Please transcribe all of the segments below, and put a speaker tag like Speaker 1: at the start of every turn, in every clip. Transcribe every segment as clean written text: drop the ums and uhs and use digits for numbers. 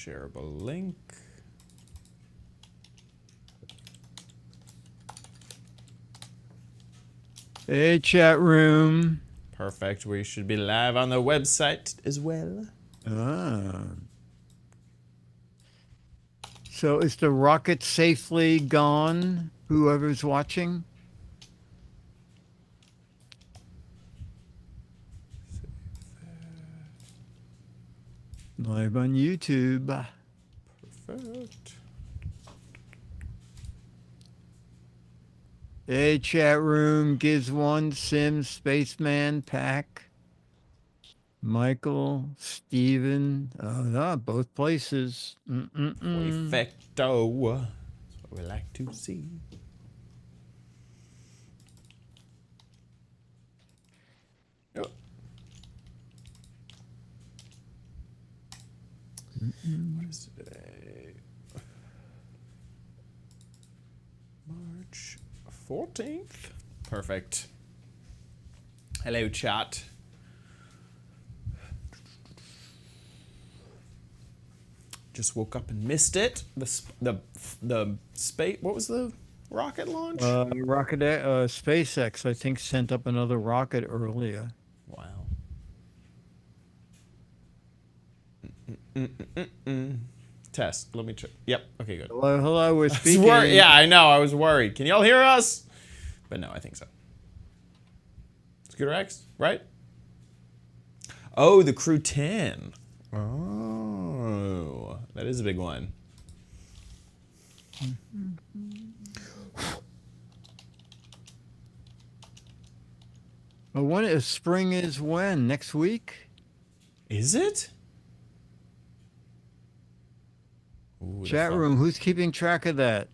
Speaker 1: shareable link.
Speaker 2: Hey, chat room.
Speaker 1: Perfect. We should be live on the website as well.
Speaker 2: So is the rocket safely gone, whoever's watching? Live on YouTube.
Speaker 1: Perfect.
Speaker 2: Hey, chat room. Giz1, Sims, Spaceman, Pack, Michael, Steven. Oh, no, both places.
Speaker 1: Perfecto. That's what we like to see. Oh. What is today? March 14th. Perfect. Hello, chat. Just woke up and missed it. The space. What was the rocket launch?
Speaker 2: SpaceX, I think, sent up another rocket earlier.
Speaker 1: Wow. Test. Let me check. Yep. Okay, good.
Speaker 2: Hello, we're speaking.
Speaker 1: Yeah, I know. I was worried. Can y'all hear us? But no, I think so. Scooter X, right? Oh, the Crew 10. Oh, that is a big one.
Speaker 2: Well, when is spring? Is when? Next week?
Speaker 1: Is it? Ooh,
Speaker 2: Chat room, who's keeping track of that?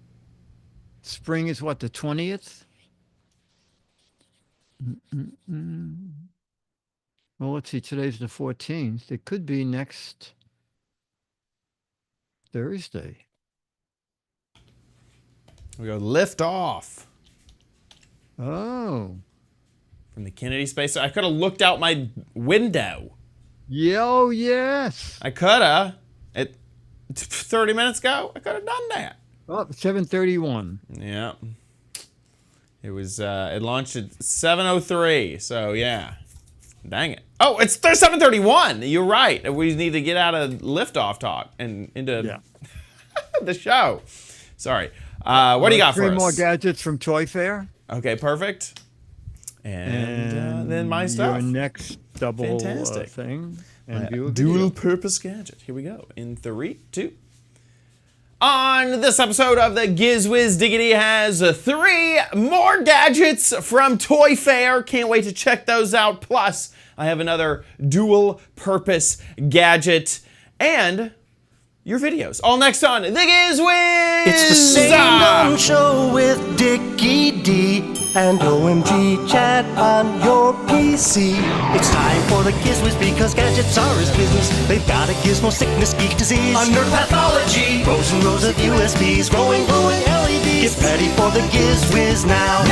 Speaker 2: Spring is what, the 20th? Well, let's see, today's the 14th. It could be next Thursday.
Speaker 1: We go lift off.
Speaker 2: Oh.
Speaker 1: From the Kennedy Space. I could have looked out my window.
Speaker 2: Yeah, oh, yes.
Speaker 1: I could have. 30 minutes ago, I could have done that.
Speaker 2: Oh, 7:31.
Speaker 1: Yeah. It was, it launched at 7:03, so yeah. Dang it. Oh, it's 7:31. You're right. We need to get out of liftoff talk and into the show. Sorry. What do you got for us?
Speaker 2: 3 more gadgets from Toy Fair.
Speaker 1: Okay, perfect. And then my stuff.
Speaker 2: Your next double
Speaker 1: Fantastic.
Speaker 2: Thing. And
Speaker 1: dual purpose gadget. Here we go. In 3, 2. On this episode of the Giz Wiz Diggity has 3 more gadgets from Toy Fair. Can't wait to check those out. Plus, I have another dual purpose gadget and your videos. All next on the Giz Wiz.
Speaker 3: It's the same dumb show with Dickie D and OMG chat on your PC. It's time for the Giz Wiz because gadgets are his business. They've got a gizmo sickness, geek disease, under pathology, rows and rows of USBs, glowing LEDs. Get ready for the Giz Wiz now.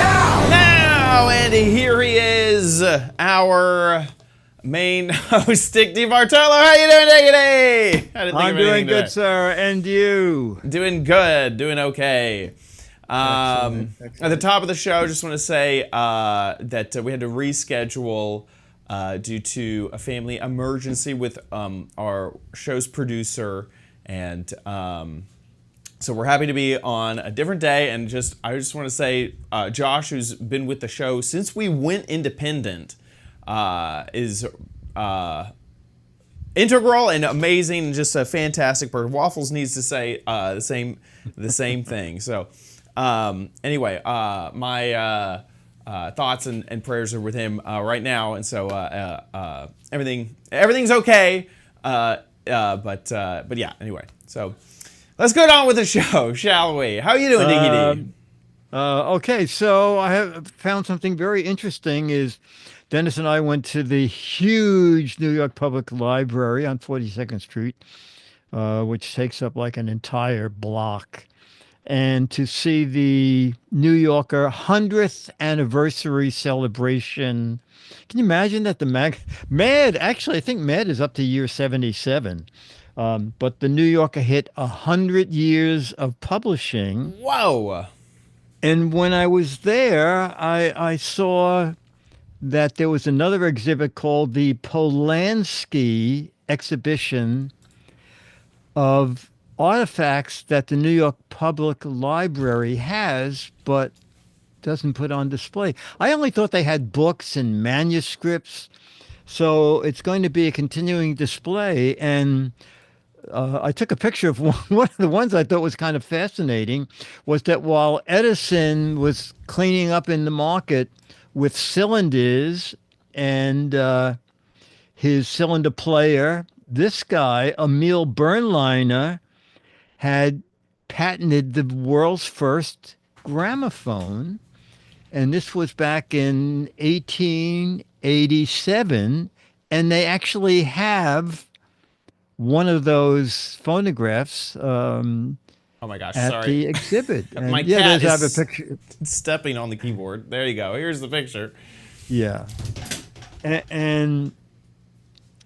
Speaker 1: Now, and here he is, our main host, Dick DiBartolo. How you doing, Diggity?
Speaker 2: I'm doing good, sir. And you?
Speaker 1: Doing good. Doing okay.
Speaker 2: Excellent.
Speaker 1: At the top of the show, just want to say that we had to reschedule due to a family emergency with our show's producer, and so we're happy to be on a different day. And I just want to say, Josh, who's been with the show since we went independent, is integral and amazing, and just a fantastic person. Waffles needs to say the same thing. So. Anyway, my thoughts and prayers are with him right now, and so everything's okay. But yeah. Anyway, so let's go on with the show, shall we? How are you doing, Diggity?
Speaker 2: Okay, so I have found something very interesting. Is Dennis and I went to the huge New York Public Library on 42nd Street, which takes up like an entire block. And to see the New Yorker 100th anniversary celebration. Can you imagine that the Mad, actually, I think Mad is up to year 77. But the New Yorker hit 100 years of publishing.
Speaker 1: Whoa.
Speaker 2: And when I was there, I saw that there was another exhibit called the Polanski exhibition of artifacts that the New York Public Library has, but doesn't put on display. I only thought they had books and manuscripts, so it's going to be a continuing display. And I took a picture of one of the ones I thought was kind of fascinating was that while Edison was cleaning up in the market with cylinders and his cylinder player, this guy, Emil Bernliner, had patented the world's first gramophone. And this was back in 1887. And they actually have one of those phonographs
Speaker 1: Oh my gosh,
Speaker 2: at
Speaker 1: sorry.
Speaker 2: the exhibit. And
Speaker 1: My
Speaker 2: yeah,
Speaker 1: cat
Speaker 2: there's I have a
Speaker 1: is
Speaker 2: picture.
Speaker 1: stepping on the keyboard. There you go. Here's the picture.
Speaker 2: Yeah. And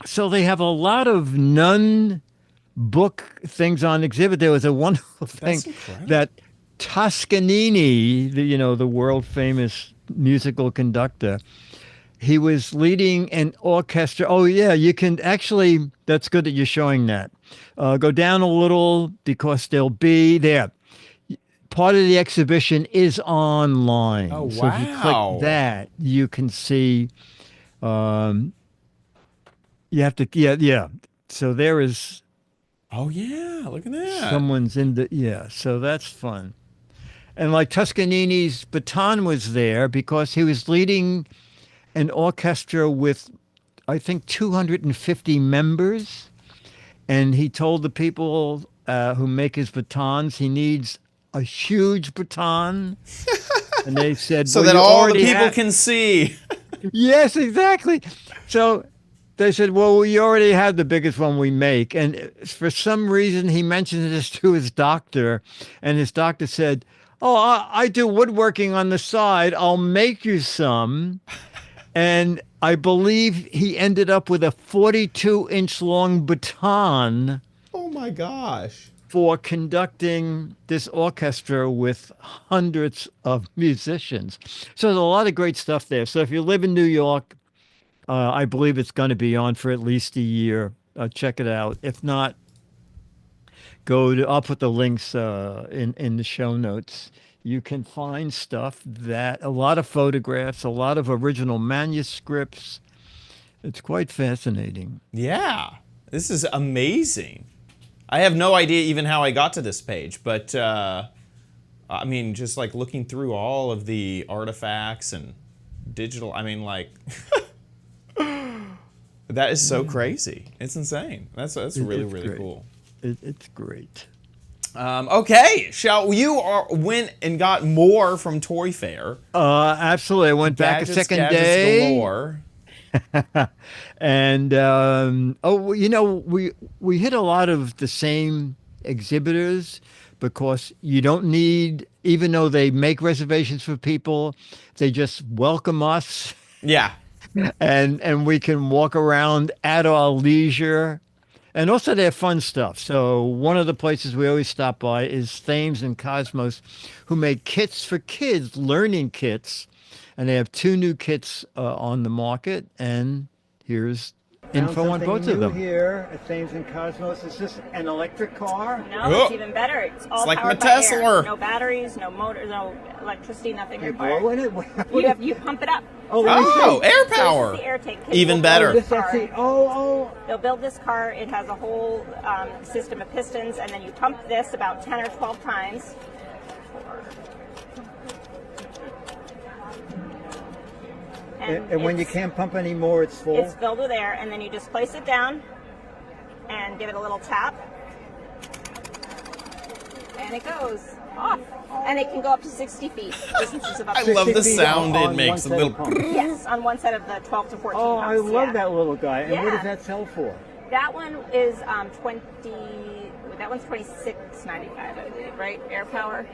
Speaker 2: so they have a lot of non-book things on exhibit. There was a wonderful thing
Speaker 1: That's incredible.
Speaker 2: that Toscanini, the world famous musical conductor, he was leading an orchestra. Oh yeah, you can actually, that's good that you're showing that. Go down a little because there'll be there. Part of the exhibition is online.
Speaker 1: Oh,
Speaker 2: So if you
Speaker 1: wow.
Speaker 2: click that, you can see, you have to, yeah. So there is
Speaker 1: Oh yeah, look at that.
Speaker 2: someone's in the, yeah, so that's fun. And like Toscanini's baton was there because he was leading an orchestra with, I think, 250 members. And he told the people who make his batons he needs a huge baton. And they said,
Speaker 1: so
Speaker 2: well,
Speaker 1: that
Speaker 2: you
Speaker 1: all the
Speaker 2: already
Speaker 1: people
Speaker 2: have-"
Speaker 1: can see.
Speaker 2: Yes, exactly. So they said, well, we already have the biggest one we make. And for some reason, he mentioned this to his doctor. And his doctor said, oh, I do woodworking on the side. I'll make you some. And I believe he ended up with a 42-inch long baton
Speaker 1: Oh my gosh.
Speaker 2: for conducting this orchestra with hundreds of musicians. So there's a lot of great stuff there. So if you live in New York, I believe it's going to be on for at least a year. Check it out. If not, I'll put the links in the show notes. You can find stuff a lot of photographs, a lot of original manuscripts. It's quite fascinating.
Speaker 1: Yeah, this is amazing. I have no idea even how I got to this page, but I mean, just like looking through all of the artifacts and digital, I mean, like, that is so crazy. It's insane. That's really,
Speaker 2: It's
Speaker 1: really
Speaker 2: great.
Speaker 1: cool.
Speaker 2: It's great.
Speaker 1: Okay, went and got more from Toy Fair.
Speaker 2: Absolutely. I went back a second day.
Speaker 1: Galore.
Speaker 2: And we hit a lot of the same exhibitors because you don't need, even though they make reservations for people, they just welcome us
Speaker 1: Yeah.
Speaker 2: and we can walk around at our leisure. And also they have fun stuff. So one of the places we always stop by is Thames and Cosmos, who make kits for kids, learning kits. And they have 2 new kits on the market. And here's info on both of them. Here at Thames and Cosmos, is this an electric car?
Speaker 4: No,
Speaker 1: Oh.
Speaker 4: it's even better. It's all
Speaker 1: like
Speaker 4: powered
Speaker 1: my
Speaker 4: by air.
Speaker 1: Tesla.
Speaker 4: No batteries, no motor, no electricity, nothing
Speaker 2: You
Speaker 4: required.
Speaker 2: blow in it?
Speaker 4: You pump it up.
Speaker 2: Oh, let me see.
Speaker 1: Oh, air
Speaker 4: So this is
Speaker 1: power.
Speaker 4: the air tank.
Speaker 1: Even
Speaker 4: They'll
Speaker 1: better.
Speaker 4: build this
Speaker 2: That's
Speaker 4: car.
Speaker 2: the, oh.
Speaker 4: They'll build this car. It has a whole system of pistons, and then you pump this about 10 or 12 times.
Speaker 2: And when you
Speaker 4: it's-
Speaker 2: can't pump anymore, it's full?
Speaker 4: It's filled with air, and then you just place it down and give it a little tap. And it goes off. And it can go up to 60 feet. Distances of up
Speaker 1: I
Speaker 4: to
Speaker 1: love the
Speaker 2: 60 feet
Speaker 1: sound
Speaker 2: on
Speaker 1: it
Speaker 2: one
Speaker 1: makes. A
Speaker 2: set
Speaker 1: little.
Speaker 2: of pumps.
Speaker 4: Yes, on one set of the 12 to 14
Speaker 2: Oh,
Speaker 4: pumps.
Speaker 2: I love
Speaker 4: yeah.
Speaker 2: that little guy. And what
Speaker 4: Yeah.
Speaker 2: does that sell for?
Speaker 4: That one is 20. That one's $26.95, I believe, right? Air power.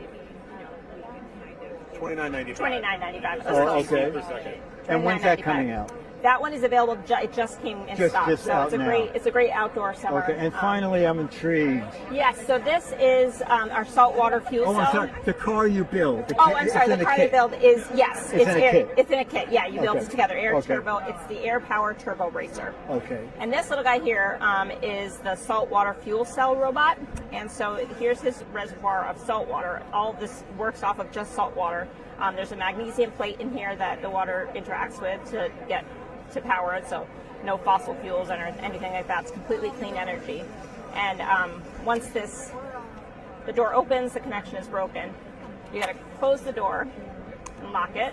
Speaker 5: $29.95.
Speaker 4: $29.95.
Speaker 2: Oh, okay. And when's that coming out?
Speaker 4: That one is available. It just came in stock, so it's a great outdoor summer.
Speaker 2: Okay, and finally, I'm intrigued.
Speaker 4: Yes, so this is our saltwater fuel cell.
Speaker 2: I'm sorry, the car you build.
Speaker 4: I'm sorry, the car you build is it's
Speaker 2: in a kit.
Speaker 4: It's in a kit. Yeah, you build it together. Air
Speaker 2: Okay.
Speaker 4: turbo. It's the air power turbo racer.
Speaker 2: Okay.
Speaker 4: And this little guy here is the saltwater fuel cell robot. And so here's his reservoir of salt water. All of this works off of just salt water. There's a magnesium plate in here that the water interacts with to get to power it, so no fossil fuels or anything like that. It's completely clean energy. And once the door opens, the connection is broken. You got to close the door and lock it,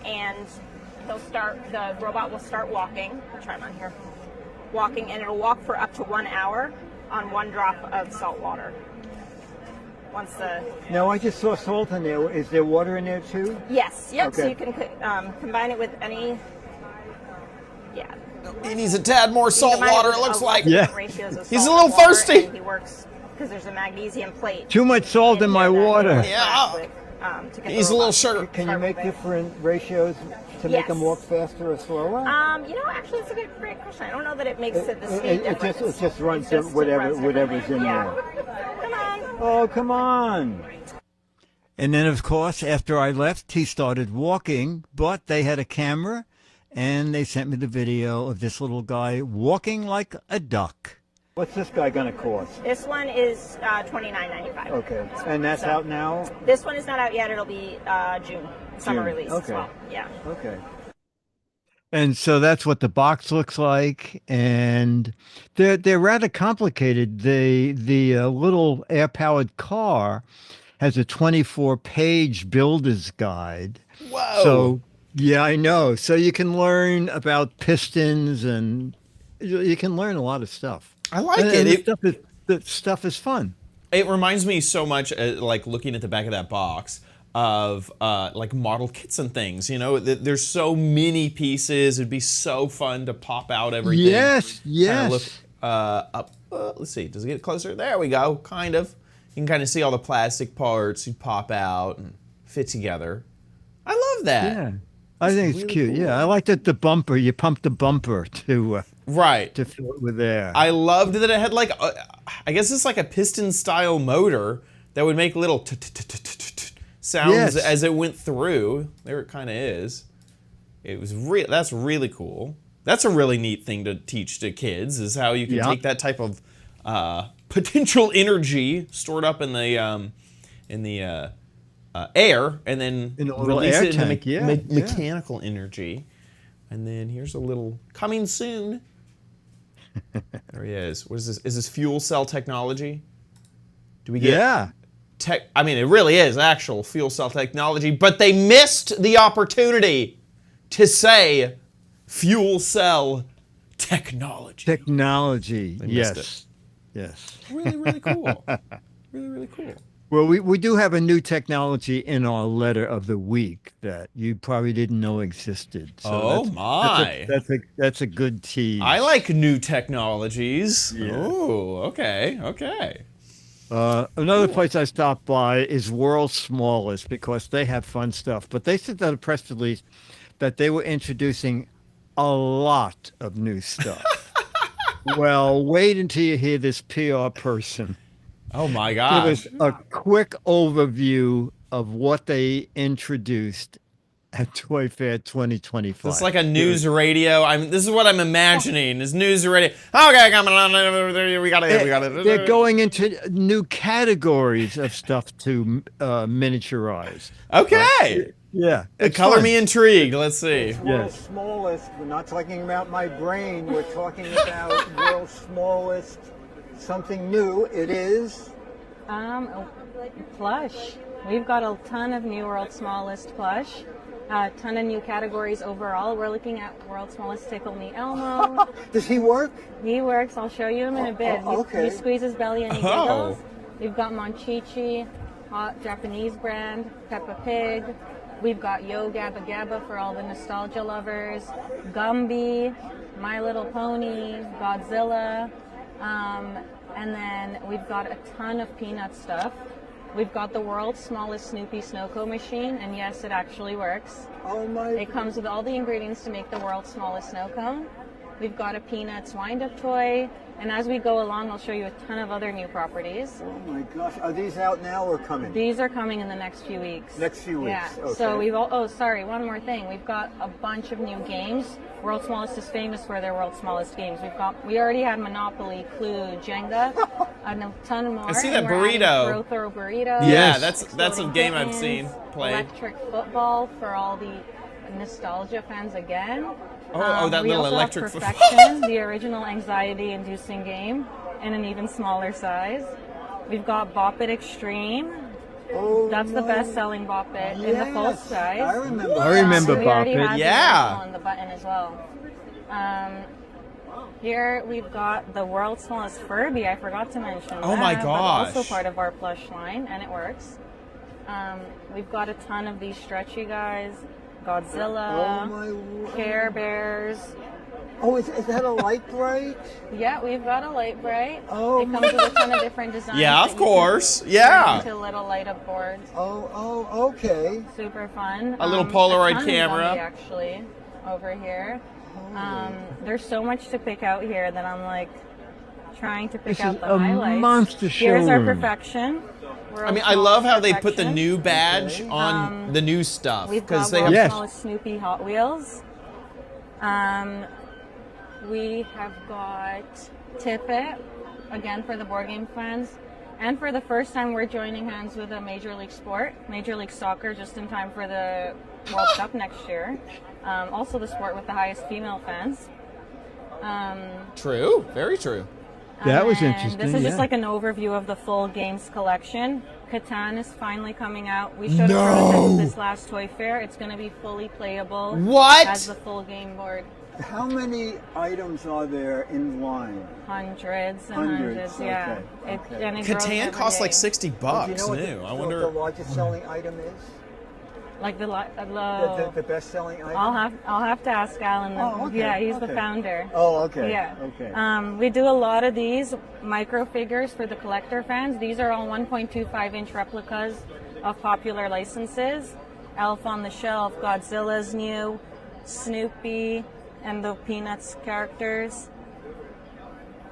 Speaker 4: and the robot will start walking. I'll try mine here. Walking, and it'll walk for up to 1 hour on 1 drop of salt water.
Speaker 2: Now, I just saw salt in there. Is there water in there too?
Speaker 4: Yes. Yep.
Speaker 2: Okay.
Speaker 4: So you can combine it with any. Yeah.
Speaker 1: He needs a tad more salt water, it looks like.
Speaker 2: Yeah.
Speaker 1: He's a little thirsty.
Speaker 4: He works because there's a magnesium plate.
Speaker 2: Too much salt in my water.
Speaker 1: Yeah. He's a little sugar.
Speaker 2: Can you make different ratios to make them walk faster or slower?
Speaker 4: Actually, it's a great question. I don't know that it makes it the speed difference.
Speaker 2: It just runs to whatever's in there.
Speaker 4: Come on.
Speaker 2: Oh, come on. And then, of course, after I left, he started walking, but they had a camera, and they sent me the video of this little guy walking like a duck. What's this guy going to cost?
Speaker 4: This one is $29.95.
Speaker 2: Okay. And that's out now?
Speaker 4: This one is not out yet. It'll be June. Summer release as well. Yeah.
Speaker 2: Okay. And so that's what the box looks like, and they're rather complicated. The little air-powered car has a 24-page builder's guide.
Speaker 1: Whoa!
Speaker 2: So yeah, I know. So you can learn about pistons, and you can learn a lot of stuff.
Speaker 1: I like it.
Speaker 2: The stuff is fun.
Speaker 1: It reminds me so much, like looking at the back of that box, of like model kits and things. You know, there's so many pieces. It'd be so fun to pop out everything.
Speaker 2: Yes.
Speaker 1: Look up. Let's see. Does it get closer? There we go. Kind of. You can kind of see all the plastic parts. You pop out and fit together. I love that.
Speaker 2: Yeah, I think it's
Speaker 1: really
Speaker 2: cute.
Speaker 1: cool.
Speaker 2: Yeah, I like that the bumper. You pump the bumper to fill it with air.
Speaker 1: I loved that it had like I guess it's like a piston style motor that would make little sounds as it went through. There it kind of is. It was that's really cool. That's a really neat thing to teach to kids, is how you can take that type of potential energy stored up in the air and then release it into mechanical energy. And then here's a little coming soon. There he is. What is this? Is this fuel cell technology? Do we get I mean, it really is actual fuel cell technology, but they missed the opportunity to say fuel cell technology.
Speaker 2: Technology.
Speaker 1: They missed it.
Speaker 2: Yes.
Speaker 1: Really, really cool. Really, really cool.
Speaker 2: Well, we do have a new technology in our letter of the week that you probably didn't know existed. So that's a good tease.
Speaker 1: I like new technologies.
Speaker 2: Yeah.
Speaker 1: Oh, okay.
Speaker 2: Another place I stopped by is World's Smallest, because they have fun stuff. But they sent out a press release that they were introducing a lot of new stuff. Well, wait until you hear this PR person.
Speaker 1: Oh my
Speaker 2: Give
Speaker 1: gosh.
Speaker 2: us a quick overview of what they introduced at Toy Fair 2025.
Speaker 1: It's like a news radio. This is what I'm imagining. Is news radio. Okay, coming on. We got it.
Speaker 2: They're going into new categories of stuff to miniaturize.
Speaker 1: Okay.
Speaker 2: Yeah.
Speaker 1: Color me intrigued. Let's see.
Speaker 2: World's
Speaker 3: Smallest. We're not talking about my brain. We're talking about World's Smallest. Something new. It is
Speaker 5: plush. We've got a ton of new World's Smallest plush. A ton of new categories overall. We're looking at World's Smallest Tickle Me Elmo.
Speaker 3: Does he work?
Speaker 5: He works. I'll show you him in a bit.
Speaker 3: Okay.
Speaker 5: You squeeze his belly and he giggles. We've got Monchichi, hot Japanese brand, Peppa Pig. We've got Yo Gabba Gabba for all the nostalgia lovers. Gumby, My Little Pony, Godzilla. And then we've got a ton of Peanut stuff. We've got the world's smallest Snoopy snow cone machine, and yes, it actually works.
Speaker 2: Oh my!
Speaker 5: It comes with all the ingredients to make the world's smallest snow cone. We've got a Peanuts wind-up toy, and as we go along, I'll show you a ton of other new properties.
Speaker 2: Oh my gosh! Are these out now or coming?
Speaker 5: These are coming in the next few weeks.
Speaker 2: Next few weeks.
Speaker 5: Yeah.
Speaker 2: Okay.
Speaker 5: So one more thing. We've got a bunch of new games. World's Smallest is famous for their world's smallest games. We already had Monopoly, Clue, Jenga, and a ton more.
Speaker 1: I see that
Speaker 5: and we're
Speaker 1: burrito.
Speaker 5: Throw burrito.
Speaker 1: Yeah,
Speaker 2: Yes.
Speaker 1: that's a game I've seen played.
Speaker 5: Electric football for all the nostalgia fans again.
Speaker 1: Oh, that
Speaker 5: we
Speaker 1: little
Speaker 5: also
Speaker 1: electric
Speaker 5: have
Speaker 1: football.
Speaker 5: Perfection, the original anxiety-inducing game, in an even smaller size. We've got Bop It Extreme.
Speaker 2: Oh,
Speaker 5: That's the best-selling Bop It in the full
Speaker 2: yes.
Speaker 5: size.
Speaker 2: I remember. I remember
Speaker 5: We
Speaker 2: Bop
Speaker 5: already
Speaker 2: It.
Speaker 5: had the
Speaker 1: Yeah.
Speaker 5: original on the button as well. Here we've got the world's smallest Furby. I forgot to mention
Speaker 1: Oh
Speaker 5: that,
Speaker 1: my
Speaker 5: but
Speaker 1: gosh.
Speaker 5: also part of our plush line, and it works. We've got a ton of these stretchy guys. Godzilla,
Speaker 2: Oh my word.
Speaker 5: Care Bears.
Speaker 2: Oh, is that a light bright?
Speaker 5: Yeah, we've got a light bright.
Speaker 2: Oh,
Speaker 5: It comes with a ton of different designs.
Speaker 1: Yeah,
Speaker 5: that
Speaker 1: of
Speaker 5: you can
Speaker 1: course.
Speaker 5: turn
Speaker 1: Yeah.
Speaker 5: into little light up boards.
Speaker 2: Oh, okay.
Speaker 5: Super fun.
Speaker 1: A little Polaroid
Speaker 5: ton of
Speaker 1: camera.
Speaker 5: Gumby, actually, over here. There's so much to pick out here that I'm like trying to pick
Speaker 2: This
Speaker 5: out
Speaker 2: is
Speaker 5: the
Speaker 2: a
Speaker 5: highlights.
Speaker 2: monster
Speaker 5: Here's our
Speaker 2: showroom.
Speaker 5: Perfection.
Speaker 1: I mean, I love how they put the new badge on the new stuff
Speaker 5: We've got
Speaker 1: because they
Speaker 5: world's
Speaker 1: have.
Speaker 2: Yes.
Speaker 5: smallest Snoopy Hot Wheels. We have got TWiT, again for the board game fans. And for the first time, we're joining hands with a major league sport, Major League Soccer, just in time for the World Cup next year. Also the sport with the highest female fans.
Speaker 1: True, very true.
Speaker 2: That was
Speaker 5: And
Speaker 2: interesting.
Speaker 5: This is just
Speaker 2: yeah.
Speaker 5: like an overview of the full games collection. Catan is finally coming out. We showed a prototype of this last toy fair. It's going to be fully playable.
Speaker 1: What?
Speaker 5: As the full game board.
Speaker 2: How many items are there in line?
Speaker 5: Hundreds and
Speaker 2: Hundreds,
Speaker 5: hundreds, yeah.
Speaker 2: okay, okay.
Speaker 5: And it grows
Speaker 1: Catan
Speaker 5: every
Speaker 1: costs like
Speaker 5: day.
Speaker 1: $60
Speaker 2: Do you know what
Speaker 1: new. I
Speaker 2: the
Speaker 1: wonder.
Speaker 2: largest selling item is?
Speaker 5: Like the
Speaker 2: The best-selling item?
Speaker 5: I'll have to ask Alan.
Speaker 2: Oh, okay,
Speaker 5: Yeah, he's the
Speaker 2: okay.
Speaker 5: founder.
Speaker 2: Oh, okay.
Speaker 5: Yeah.
Speaker 2: Okay.
Speaker 5: We do a lot of these micro figures for the collector fans. These are all 1.25-inch replicas of popular licenses. Elf on the Shelf, Godzilla's new, Snoopy, and the Peanuts characters.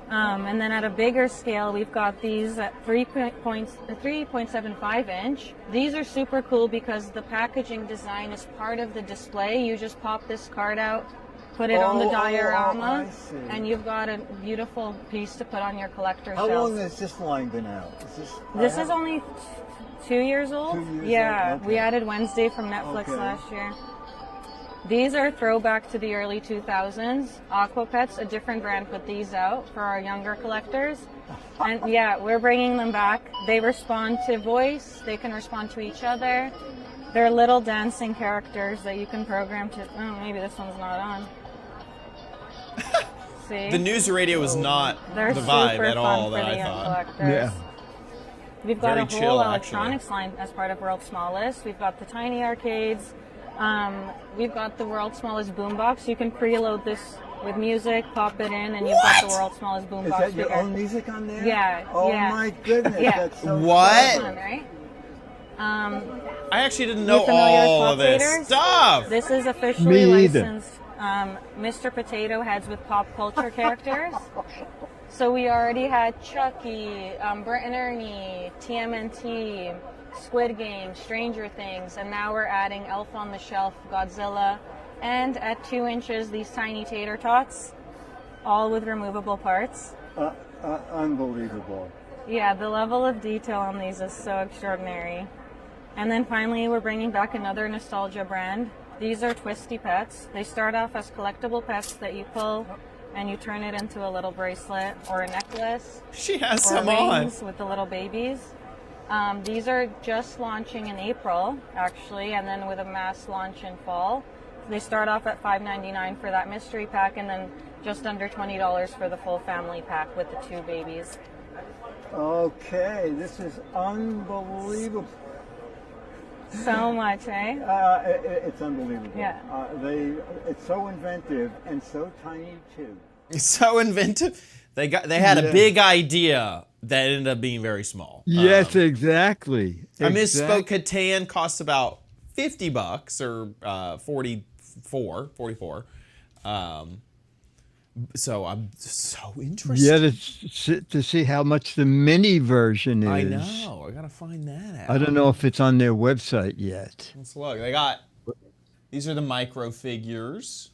Speaker 5: And then at a bigger scale, we've got these at 3.75 inch. These are super cool because the packaging design is part of the display. You just pop this card out, put it on the diorama,
Speaker 2: I see.
Speaker 5: and you've got a beautiful piece to put on your collector's
Speaker 2: How
Speaker 5: shelf.
Speaker 2: long has this line been out?
Speaker 5: This is only 2 years old.
Speaker 2: 2 years
Speaker 5: Yeah,
Speaker 2: old, okay.
Speaker 5: we added Wednesday from Netflix
Speaker 2: Okay.
Speaker 5: last year. These are throwback to the early 2000s. Aquapets, a different brand, put these out for our younger collectors. And yeah, we're bringing them back. They respond to voice. They can respond to each other. They're little dancing characters that you can program to. Oh, maybe this one's not on. See?
Speaker 1: The news radio was not
Speaker 5: They're
Speaker 1: the vibe
Speaker 5: super
Speaker 1: at
Speaker 5: fun
Speaker 1: all
Speaker 5: for
Speaker 1: that
Speaker 5: the
Speaker 1: I
Speaker 5: young
Speaker 1: thought.
Speaker 5: collectors.
Speaker 2: Yeah.
Speaker 5: We've got
Speaker 1: Very
Speaker 5: a whole
Speaker 1: chill,
Speaker 5: electronics line as part of World's Smallest. We've got the tiny arcades. We've got the world's smallest boombox. You can preload this with music, pop it in, and you've got the world's smallest boombox.
Speaker 2: Is that your
Speaker 5: figure.
Speaker 2: own music on there?
Speaker 5: Yeah,
Speaker 2: Oh
Speaker 5: yeah.
Speaker 2: my goodness.
Speaker 5: Yeah.
Speaker 2: That's so
Speaker 1: What?
Speaker 5: Fun, right?
Speaker 1: I actually didn't know
Speaker 5: familiar with
Speaker 1: all
Speaker 5: Pop
Speaker 1: of this
Speaker 5: Faders?
Speaker 1: stuff.
Speaker 5: This is officially
Speaker 2: Me either.
Speaker 5: licensed Mr. Potato Heads with pop culture characters. So we already had Chucky, Bert and Ernie, TMNT, Squid Game, Stranger Things, and now we're adding Elf on the Shelf, Godzilla, and at 2 inches, these tiny tater tots, all with removable parts.
Speaker 2: Unbelievable.
Speaker 5: Yeah, the level of detail on these is so extraordinary. And then finally, we're bringing back another nostalgia brand. These are Twisty Pets. They start off as collectible pets that you pull and you turn it into a little bracelet or a necklace
Speaker 1: She has
Speaker 5: or
Speaker 1: some on.
Speaker 5: rings with the little babies. These are just launching in April, actually, and then with a mass launch in fall. They start off at $5.99 for that mystery pack, and then just under $20 for the full family pack with the 2 babies.
Speaker 2: Okay, this is unbelievable.
Speaker 5: So much, eh?
Speaker 2: It's unbelievable.
Speaker 5: Yeah.
Speaker 2: It's so inventive and so tiny too.
Speaker 1: It's so inventive. They had a
Speaker 2: Yeah.
Speaker 1: big idea that ended up being very small.
Speaker 2: Yes, exactly.
Speaker 1: I misspoke. Catan costs about $50 or 44. So I'm so interested.
Speaker 2: Yeah, to see how much the mini version is.
Speaker 1: I know. I gotta find that out.
Speaker 2: I don't know if it's on their website yet.
Speaker 1: Let's look. They got, these are the micro figures.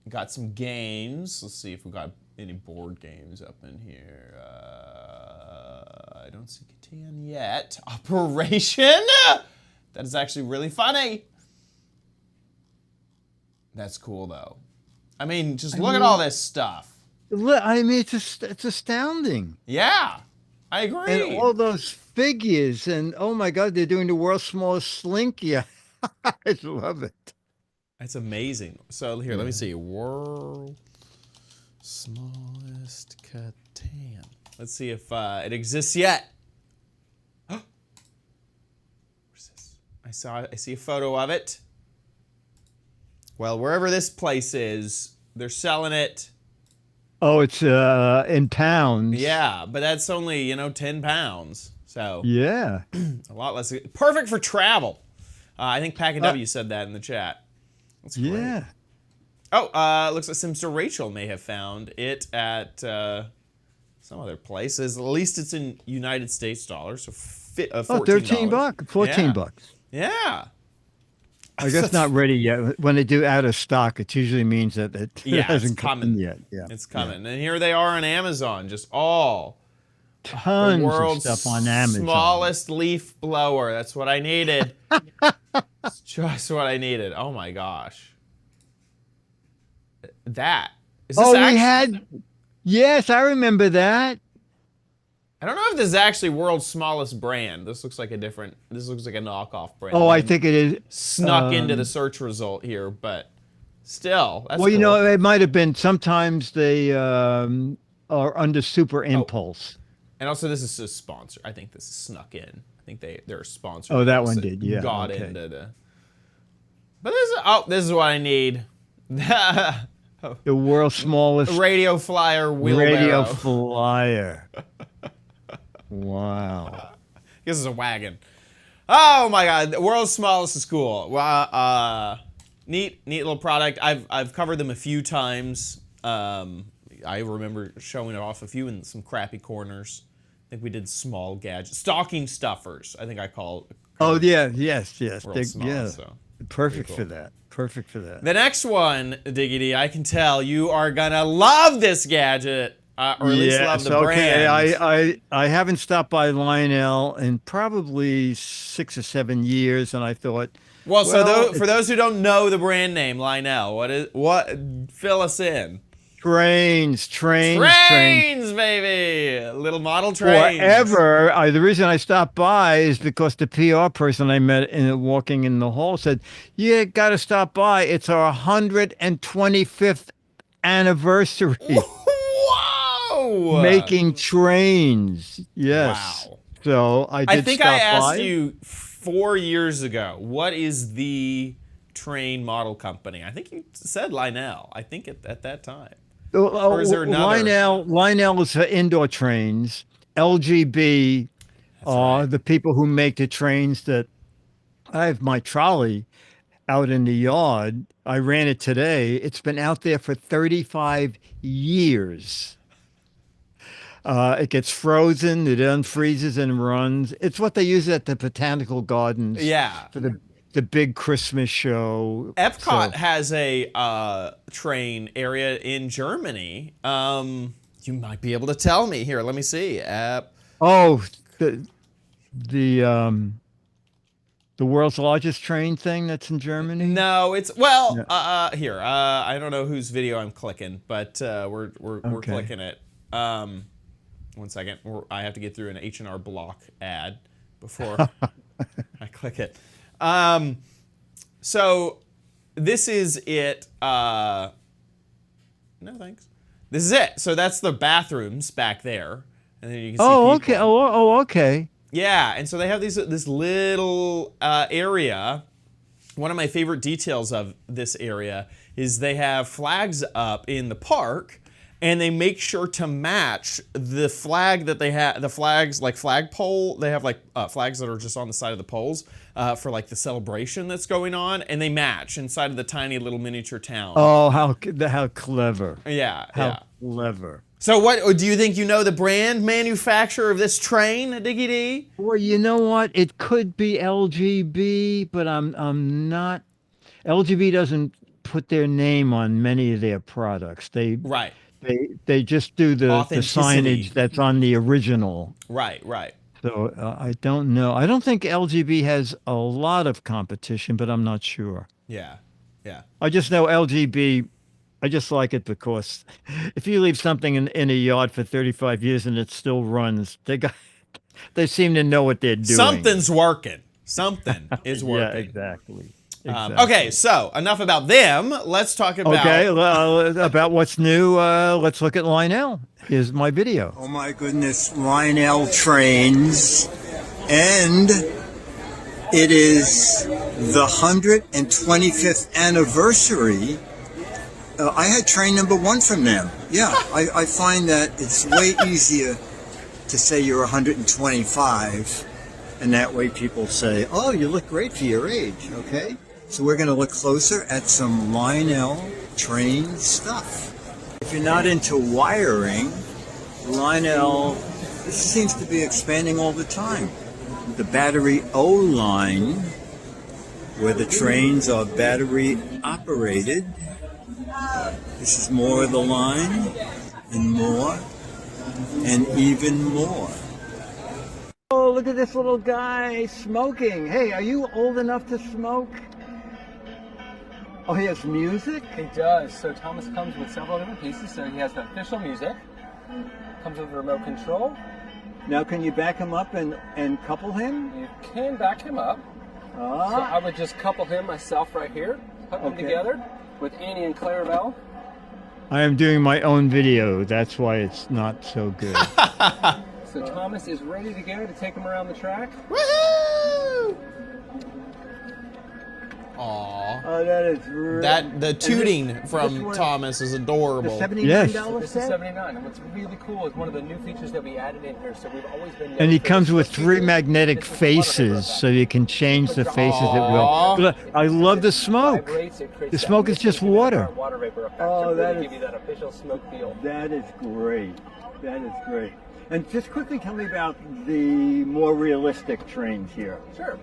Speaker 1: Got some games. Let's see if we got any board games up in here. I don't see Catan yet. Operation. That is actually really funny. That's cool though. I mean, just look at all this stuff.
Speaker 2: Look, I mean, it's astounding.
Speaker 1: Yeah, I agree.
Speaker 2: And all those figures, and oh my God, they're doing the world's smallest slinky. I love it.
Speaker 1: That's amazing. So here, let me see. World smallest Catan. Let's see if it exists yet. Where's this? I see a photo of it. Well, wherever this place is, they're selling it.
Speaker 2: Oh, it's in pounds.
Speaker 1: Yeah, but that's only, 10 pounds. So
Speaker 2: Yeah.
Speaker 1: a lot less. Perfect for travel. I think Pack and W said that in the chat. That's great.
Speaker 2: Yeah.
Speaker 1: Oh, looks like Simster Rachel may have found it at some other places. At least it's in United States dollars, so $14.
Speaker 2: Oh, $13, $14.
Speaker 1: Yeah.
Speaker 2: I guess not ready yet. When they do out of stock, it usually means that it hasn't come in yet. Yeah,
Speaker 1: It's coming. And here they are on Amazon, just all
Speaker 2: tons
Speaker 1: the
Speaker 2: of
Speaker 1: world's
Speaker 2: stuff on Amazon.
Speaker 1: smallest leaf blower. That's what I needed. It's just what I needed. Oh my gosh. That. Is this
Speaker 2: We had. Yes, I remember that.
Speaker 1: I don't know if this is actually world's smallest brand. This looks like a knockoff brand.
Speaker 2: Oh, I think it is.
Speaker 1: Snuck into the search result here, but still. That's
Speaker 2: Well,
Speaker 1: cool.
Speaker 2: it might have been. Sometimes they are under Super Impulse.
Speaker 1: And also, this is a sponsor. I think this is snuck in. I think they're a sponsor.
Speaker 2: Oh, that one did. Yeah.
Speaker 1: Got
Speaker 2: okay.
Speaker 1: into the. But this is what I need.
Speaker 2: The world's smallest
Speaker 1: Radio flyer wheelbarrow.
Speaker 2: radio flyer. Wow.
Speaker 1: This is a wagon. Oh my God, the world's smallest is cool. Neat little product. I've covered them a few times. I remember showing it off a few in some crappy corners. I think we did small gadgets, stocking stuffers. I think I called.
Speaker 2: Oh yeah, yes.
Speaker 1: World's smallest,
Speaker 2: Yeah.
Speaker 1: so.
Speaker 2: Perfect
Speaker 1: cool.
Speaker 2: for that. Perfect for that.
Speaker 1: The next one, Diggity, I can tell you are gonna love this gadget. Or at least love the brand.
Speaker 2: I haven't stopped by Lionel in probably 6 or 7 years, and I thought,
Speaker 1: for those who don't know the brand name, Lionel, fill us in.
Speaker 2: Trains,
Speaker 1: Baby, little model trains.
Speaker 2: Forever. The reason I stopped by is because the PR person I met walking in the hall said, "You got to stop by. It's our 125th anniversary."
Speaker 1: Whoa!
Speaker 2: Making trains. Yes.
Speaker 1: Wow.
Speaker 2: So I
Speaker 1: think I asked you 4 years ago, what is the train model company? I think you said Lionel. I think at that time. Or is there another?
Speaker 2: Lionel is for indoor trains. LGB are the people who make the trains that I have my trolley out in the yard. I ran it today. It's been out there for 35 years. It gets frozen, it unfreezes and runs. It's what they use at the botanical gardens.
Speaker 1: Yeah.
Speaker 2: For the big Christmas show.
Speaker 1: Epcot has a train area in Germany. You might be able to tell me. Here, let me see.
Speaker 2: The world's largest train thing that's in Germany?
Speaker 1: No, it's here. I don't know whose video I'm clicking, but we're clicking it. 1 second. I have to get through an H&R Block ad before I click it. So this is it. No thanks. This is it. So that's the bathrooms back there, and then you can see
Speaker 2: okay.
Speaker 1: people.
Speaker 2: Okay.
Speaker 1: Yeah, and so they have this little area. One of my favorite details of this area is they have flags up in the park, and they make sure to match the flag that they have. The flags, like flagpole, they have like flags that are just on the side of the poles for like the celebration that's going on, and they match inside of the tiny little miniature town.
Speaker 2: Oh, how clever.
Speaker 1: Yeah,
Speaker 2: How clever.
Speaker 1: So what, do you think you know the brand manufacturer of this train, Diggy D?
Speaker 2: Well, you know what? It could be LGB, but I'm not. LGB doesn't put their name on many of their products.
Speaker 1: Right.
Speaker 2: They just do the
Speaker 1: Authenticity.
Speaker 2: signage that's on the original.
Speaker 1: Right.
Speaker 2: So I don't know. I don't think LGB has a lot of competition, but I'm not sure.
Speaker 1: Yeah.
Speaker 2: I just know LGB. I just like it because if you leave something in a yard for 35 years and it still runs, they seem to know what they're doing.
Speaker 1: Something's working. Something is working.
Speaker 2: Yeah, exactly.
Speaker 1: Okay, so enough about them. Let's talk about...
Speaker 2: Okay, about what's new. Let's look at Lionel. Here's my video.
Speaker 6: Oh my goodness, Lionel trains, and it is the 125th anniversary. I had train number 1 from them. Yeah, I find that it's way easier to say you're 125, and that way people say, oh, you look great for your age, okay? So we're going to look closer at some Lionel train stuff. If you're not into wiring, Lionel seems to be expanding all the time. The battery O line, where the trains are battery operated. This is more of the line, and more, and even more.
Speaker 2: Oh, look at this little guy smoking. Hey, are you old enough to smoke? Oh, he has music?
Speaker 7: He does. So Thomas comes with several different pieces. So he has the official music, comes with a remote control.
Speaker 2: Now, can you back him up and couple him?
Speaker 7: You can back him up. So I would just couple him myself right here, put them together with Annie and Clarabelle.
Speaker 2: I am doing my own video. That's why it's not so good.
Speaker 7: So Thomas is ready to go to take him around the track.
Speaker 1: Woohoo! Aww.
Speaker 2: Oh, that is really...
Speaker 1: The tooting from Thomas is adorable.
Speaker 2: $79
Speaker 7: This
Speaker 2: set?
Speaker 7: is $79, and what's really cool is one of the new features that we added in here. So we've always been.
Speaker 2: And he comes with 3 magnetic faces, so you can change the faces at will. But I love the smoke. The smoke is just water.
Speaker 7: Oh, that is, give you that official smoke feel.
Speaker 2: That is great. That is great. And just quickly tell me about the more realistic trains here.
Speaker 7: Sure.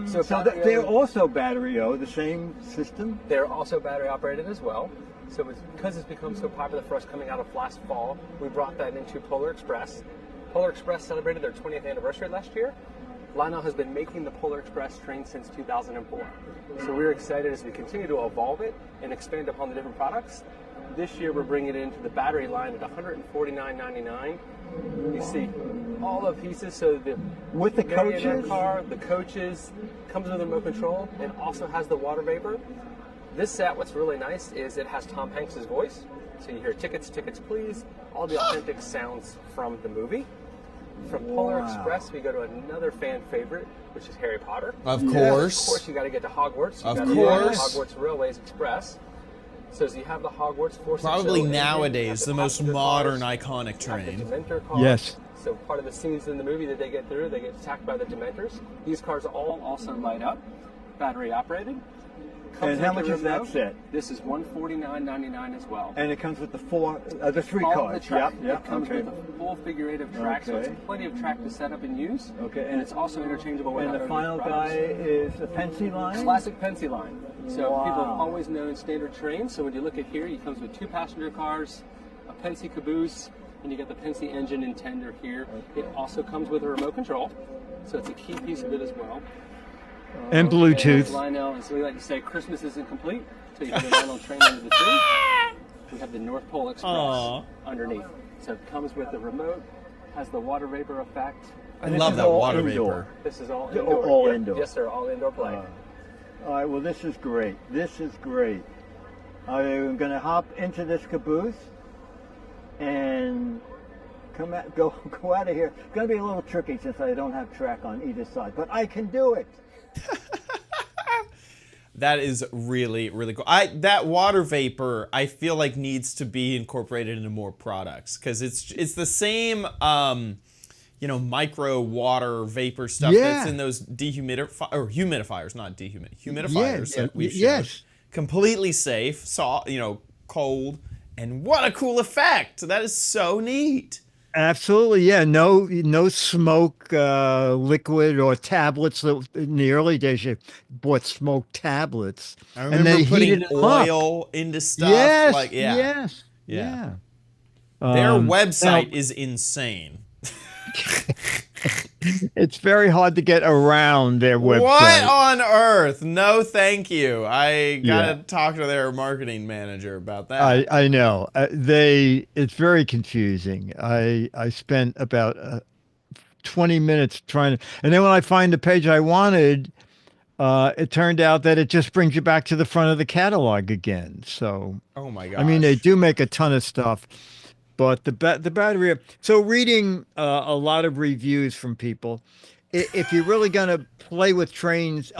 Speaker 2: So they're also battery O, the same system?
Speaker 7: They're also battery operated as well. So because it's become so popular for us coming out of last fall, we brought that into Polar Express. Polar Express celebrated their 20th anniversary last year. Lionel has been making the Polar Express train since 2004. So we're excited as we continue to evolve it and expand upon the different products. This year we're bringing it into the battery line at $149.99. You see all the pieces, so
Speaker 2: with the coaches,
Speaker 7: the coaches comes with a remote control and also has the water vapor. This set, what's really nice is it has Tom Hanks' voice, so you hear tickets, tickets, please, all the authentic sounds from the movie. From Polar Express, we go to another fan favorite, which is Harry Potter.
Speaker 1: Of course.
Speaker 7: Of course, you got to get to Hogwarts.
Speaker 1: Of course.
Speaker 7: Hogwarts Railways Express. So as you have the Hogwarts Force.
Speaker 1: Probably nowadays the most modern, iconic train.
Speaker 2: Yes.
Speaker 7: So part of the scenes in the movie that they get through, they get attacked by the Dementors. These cars all also light up, battery operated.
Speaker 2: And how much is that set?
Speaker 7: This is $149.99 as well.
Speaker 2: And it comes with the 3
Speaker 7: all
Speaker 2: cars.
Speaker 7: The track.
Speaker 2: Yep.
Speaker 7: It comes with a full figurative track, so it's plenty of track to set up and use.
Speaker 2: Okay.
Speaker 7: And it's also interchangeable with
Speaker 2: And the final guy is a Pensy line?
Speaker 7: Classic Pensy line. So people have always known standard trains. So when you look at here, he comes with 2 passenger cars, a Pensy caboose, and you get the Pensy engine and tender here. It also comes with a remote control, so it's a key piece of it as well.
Speaker 2: And Bluetooth.
Speaker 7: And Lionel, as we like to say, Christmas isn't complete until you put the Lionel train under the tree. We have the North Pole Express underneath. So it comes with the remote, has the water vapor effect.
Speaker 1: I love that water
Speaker 2: indoor.
Speaker 1: vapor.
Speaker 7: This is all indoor.
Speaker 2: All indoor.
Speaker 7: Yes, sir, all indoor play.
Speaker 2: All right, well, this is great. This is great. I'm going to hop into this caboose and go out of here. It's going to be a little tricky since I don't have track on either side, but I can do it.
Speaker 1: that is really, really cool. That water vapor, I feel like needs to be incorporated into more products because it's the same, micro water vapor stuff that's in those humidifiers, not humidifiers that we showed.
Speaker 2: Yes.
Speaker 1: Completely safe, cold, and what a cool effect! That is so neat.
Speaker 2: Absolutely, yeah. No smoke liquid or tablets. In the early days, you bought smoke tablets.
Speaker 1: I remember putting oil into stuff.
Speaker 2: Yes,
Speaker 1: yes.
Speaker 2: Yeah.
Speaker 1: Their website is insane.
Speaker 2: It's very hard to get around their website.
Speaker 1: What on earth? No, thank you. I gotta talk to their marketing manager about that.
Speaker 2: I know. It's very confusing. I spent about 20 minutes trying to, and then when I find the page I wanted, it turned out that it just brings you back to the front of the catalog again. So,
Speaker 1: oh my gosh.
Speaker 2: I mean, they do make a ton of stuff. But the battery. So reading a lot of reviews from people, if you're really gonna play with trains,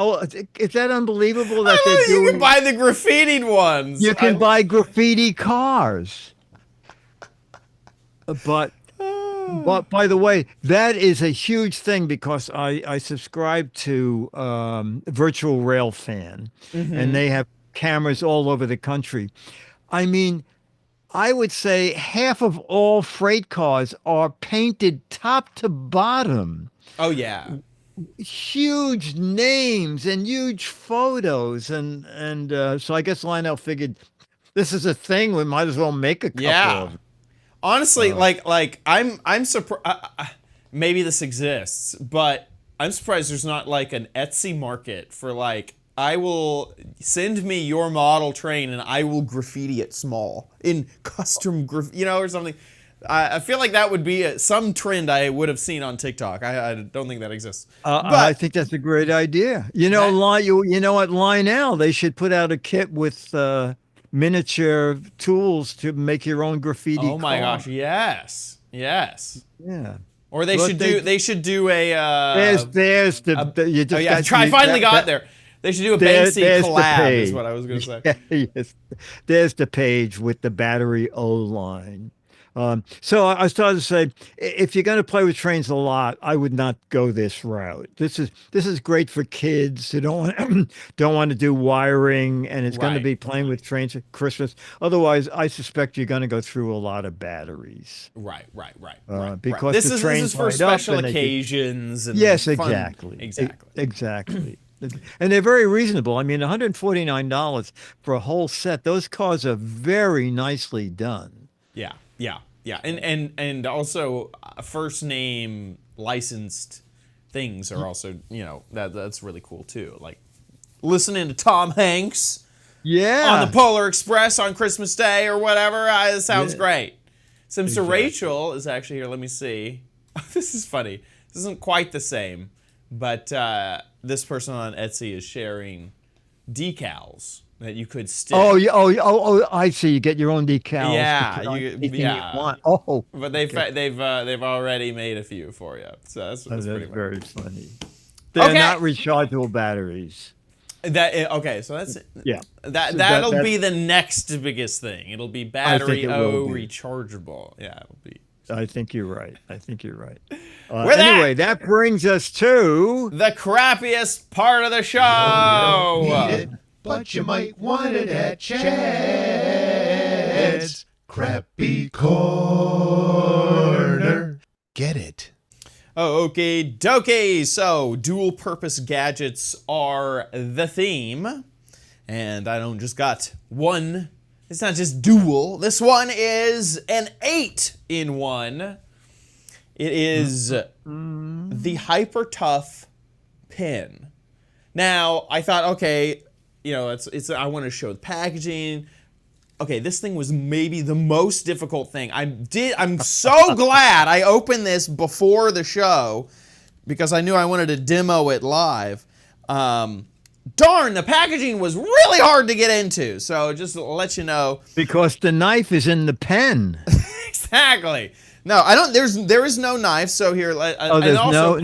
Speaker 2: is that unbelievable that they're doing?
Speaker 1: You can buy the graffitied ones.
Speaker 2: You can buy graffiti cars. But by the way, that is a huge thing because I subscribe to Virtual Rail Fan, and they have cameras all over the country. I mean, I would say half of all freight cars are painted top to bottom.
Speaker 1: Oh, yeah.
Speaker 2: Huge names and huge photos. And so I guess Lionel figured this is a thing. We might as well make a couple of them.
Speaker 1: Honestly, I'm surprised. Maybe this exists, but I'm surprised there's not like an Etsy market for I will send me your model train and I will graffiti it small in custom or something. I feel like that would be some trend I would have seen on TikTok. I don't think that exists. But
Speaker 2: I think that's a great idea. You know what, Lionel, they should put out a kit with miniature tools to make your own graffiti.
Speaker 1: Oh my gosh, yes.
Speaker 2: Yeah.
Speaker 1: Or they should do a
Speaker 2: there's the you just
Speaker 1: finally got there. They should do a Banksy collab, is what I was going to say.
Speaker 2: Yes. There's the page with the battery O-line. So I started to say, if you're going to play with trains a lot, I would not go this route. This is great for kids who don't want to do wiring, and it's going to be playing with trains at Christmas. Otherwise, I suspect you're going to go through a lot of batteries.
Speaker 1: Right.
Speaker 2: Because
Speaker 1: this is for special occasions. And
Speaker 2: yes,
Speaker 1: fun.
Speaker 2: Exactly. And they're very reasonable. I mean, $149 for a whole set. Those cars are very nicely done.
Speaker 1: Yeah. And also first name licensed things are also, that's really cool too. Like listening to Tom Hanks on the Polar Express on Christmas Day or whatever. It sounds great. Simster Rachel is actually here. Let me see. This is funny. This isn't quite the same, but this person on Etsy is sharing decals that you could stick.
Speaker 2: Oh, I see. You get your own decals.
Speaker 1: Yeah,
Speaker 2: you want. Oh,
Speaker 1: but they've already made a few for you. So that's pretty
Speaker 2: very funny. They're not rechargeable batteries.
Speaker 1: So that's it.
Speaker 2: Yeah.
Speaker 1: That'll be the next biggest thing. It'll be battery rechargeable. Yeah, it'll be.
Speaker 2: I think you're right. Anyway, that brings us to
Speaker 1: the crappiest part of the show.
Speaker 8: But you might want it at Chad's Crappy Corner. Get it?
Speaker 1: Oh, okie dokie. So, dual purpose gadgets are the theme. And I don't just got one. It's not just dual. This one is an 8-in-1. It is the Hyper Tough pen. Now, I thought, okay, I want to show the packaging. Okay, this thing was maybe the most difficult thing. I'm so glad I opened this before the show because I knew I wanted to demo it live. Darn, the packaging was really hard to get into. So just to let you know.
Speaker 2: Because the knife is in the pen.
Speaker 1: Exactly. No, I don't. There is no knife. So here.
Speaker 2: There's no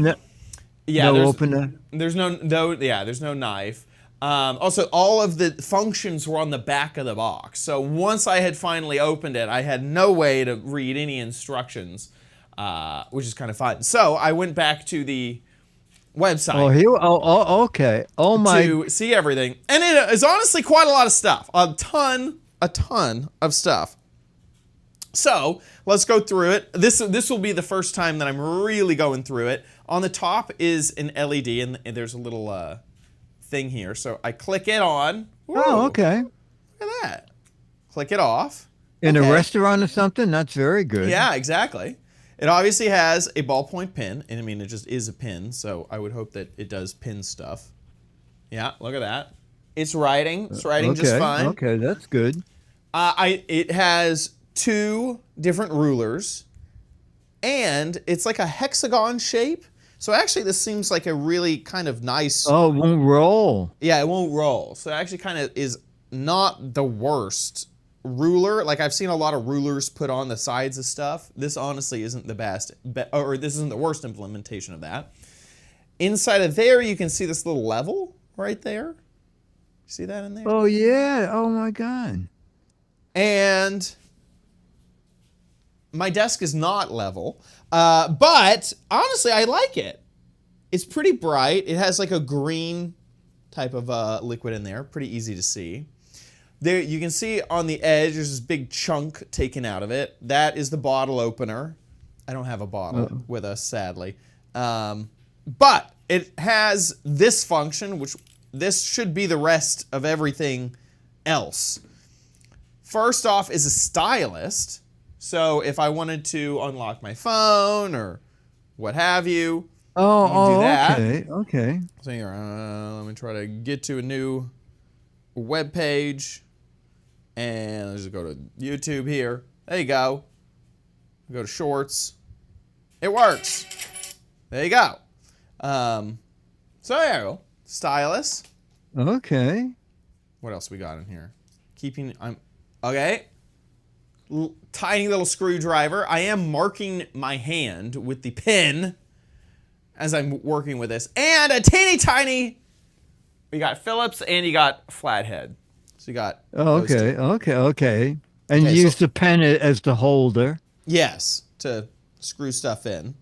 Speaker 1: opener.
Speaker 2: There's no
Speaker 1: knife. Also, all of the functions were on the back of the box. So once I had finally opened it, I had no way to read any instructions, which is kind of fun. So I went back to the website.
Speaker 2: Okay. Oh my.
Speaker 1: To see everything. And it is honestly quite a lot of stuff. A ton of stuff. So let's go through it. This will be the first time that I'm really going through it. On the top is an LED, and there's a little thing here. So I click it on. Ooh,
Speaker 2: Oh, okay.
Speaker 1: look at that. Click it off.
Speaker 2: In
Speaker 1: Okay.
Speaker 2: a restaurant or something? That's very good.
Speaker 1: Yeah, exactly. It obviously has a ballpoint pen, and I mean, it just is a pin, so I would hope that it does pin stuff. Yeah, look at that. It's writing. It's writing just fine.
Speaker 2: Okay, that's good.
Speaker 1: It has 2 different rulers, and it's like a hexagon shape. So actually, this seems like a really kind of nice.
Speaker 2: Oh, it won't roll.
Speaker 1: Yeah, it won't roll. So it actually kind of is not the worst ruler. Like, I've seen a lot of rulers put on the sides of stuff. This honestly isn't the best, or this isn't the worst implementation of that. Inside of there, you can see this little level right there. See that in there?
Speaker 2: Oh, yeah. Oh, my God.
Speaker 1: And my desk is not level, but honestly, I like it. It's pretty bright. It has like a green type of liquid in there. Pretty easy to see. There, you can see on the edge, there's this big chunk taken out of it. That is the bottle opener. I don't have a bottle with us, sadly. But it has this function, which this should be the rest of everything else. First off is a stylus. So if I wanted to unlock my phone or what have you, you can do that.
Speaker 2: Okay.
Speaker 1: So here, let me try to get to a new web page. And let's just go to YouTube here. There you go. Go to Shorts. It works. There you go. So there you go. Stylus.
Speaker 2: Okay.
Speaker 1: What else we got in here? Okay. Tiny little screwdriver. I am marking my hand with the pen as I'm working with this. And a teeny tiny, you got Phillips and you got flathead. So you got those two.
Speaker 2: Okay. And
Speaker 1: Okay,
Speaker 2: use the pen as the holder.
Speaker 1: Yes, to screw stuff in.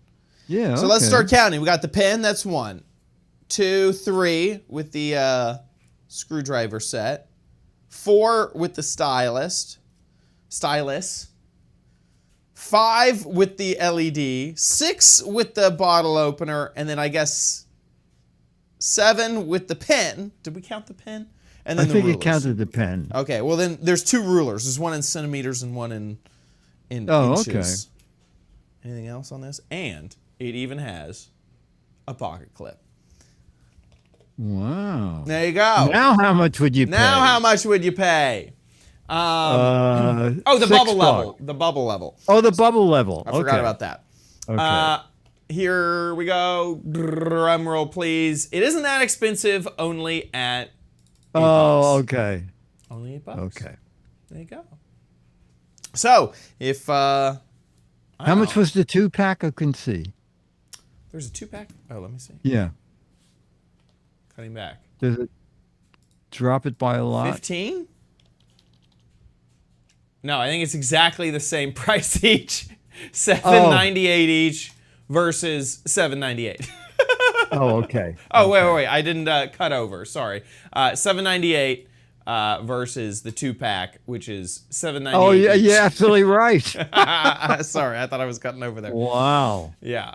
Speaker 2: Yeah.
Speaker 1: So let's start counting. We got the pen, that's 1. 2, 3 with the screwdriver set. 4 with the stylus. 5 with the LED. 6 with the bottle opener. And then I guess 7 with the pen. Did we count the pen? And then
Speaker 2: I think
Speaker 1: the
Speaker 2: it counted the pen.
Speaker 1: Okay, well then there's 2 rulers. There's one in centimeters and one in inches.
Speaker 2: Okay.
Speaker 1: Anything else on this? And it even has a pocket clip.
Speaker 2: Wow.
Speaker 1: There you go.
Speaker 2: Now how much would you pay?
Speaker 1: Now how much would you pay? The bubble level. The bubble level.
Speaker 2: Oh, the bubble level.
Speaker 1: I forgot about that.
Speaker 2: Okay.
Speaker 1: Here we go. Drum roll, please. It isn't that expensive. Only at $8.
Speaker 2: Okay.
Speaker 1: Only $8.
Speaker 2: Okay.
Speaker 1: There you go. So if
Speaker 2: How much was the 2-pack? I can see.
Speaker 1: There's a 2-pack. Oh, let me see.
Speaker 2: Yeah.
Speaker 1: Cutting back.
Speaker 2: Does it drop it by a lot?
Speaker 1: 15? No, I think it's exactly the same price each. $7.98 each versus $7.98.
Speaker 2: Oh, okay.
Speaker 1: Oh, wait. I didn't cut over. Sorry. $7.98 versus the 2-pack, which is $7.98.
Speaker 2: Oh, yeah,
Speaker 1: each.
Speaker 2: you're absolutely right.
Speaker 1: Sorry, I thought I was cutting over there.
Speaker 2: Wow.
Speaker 1: Yeah.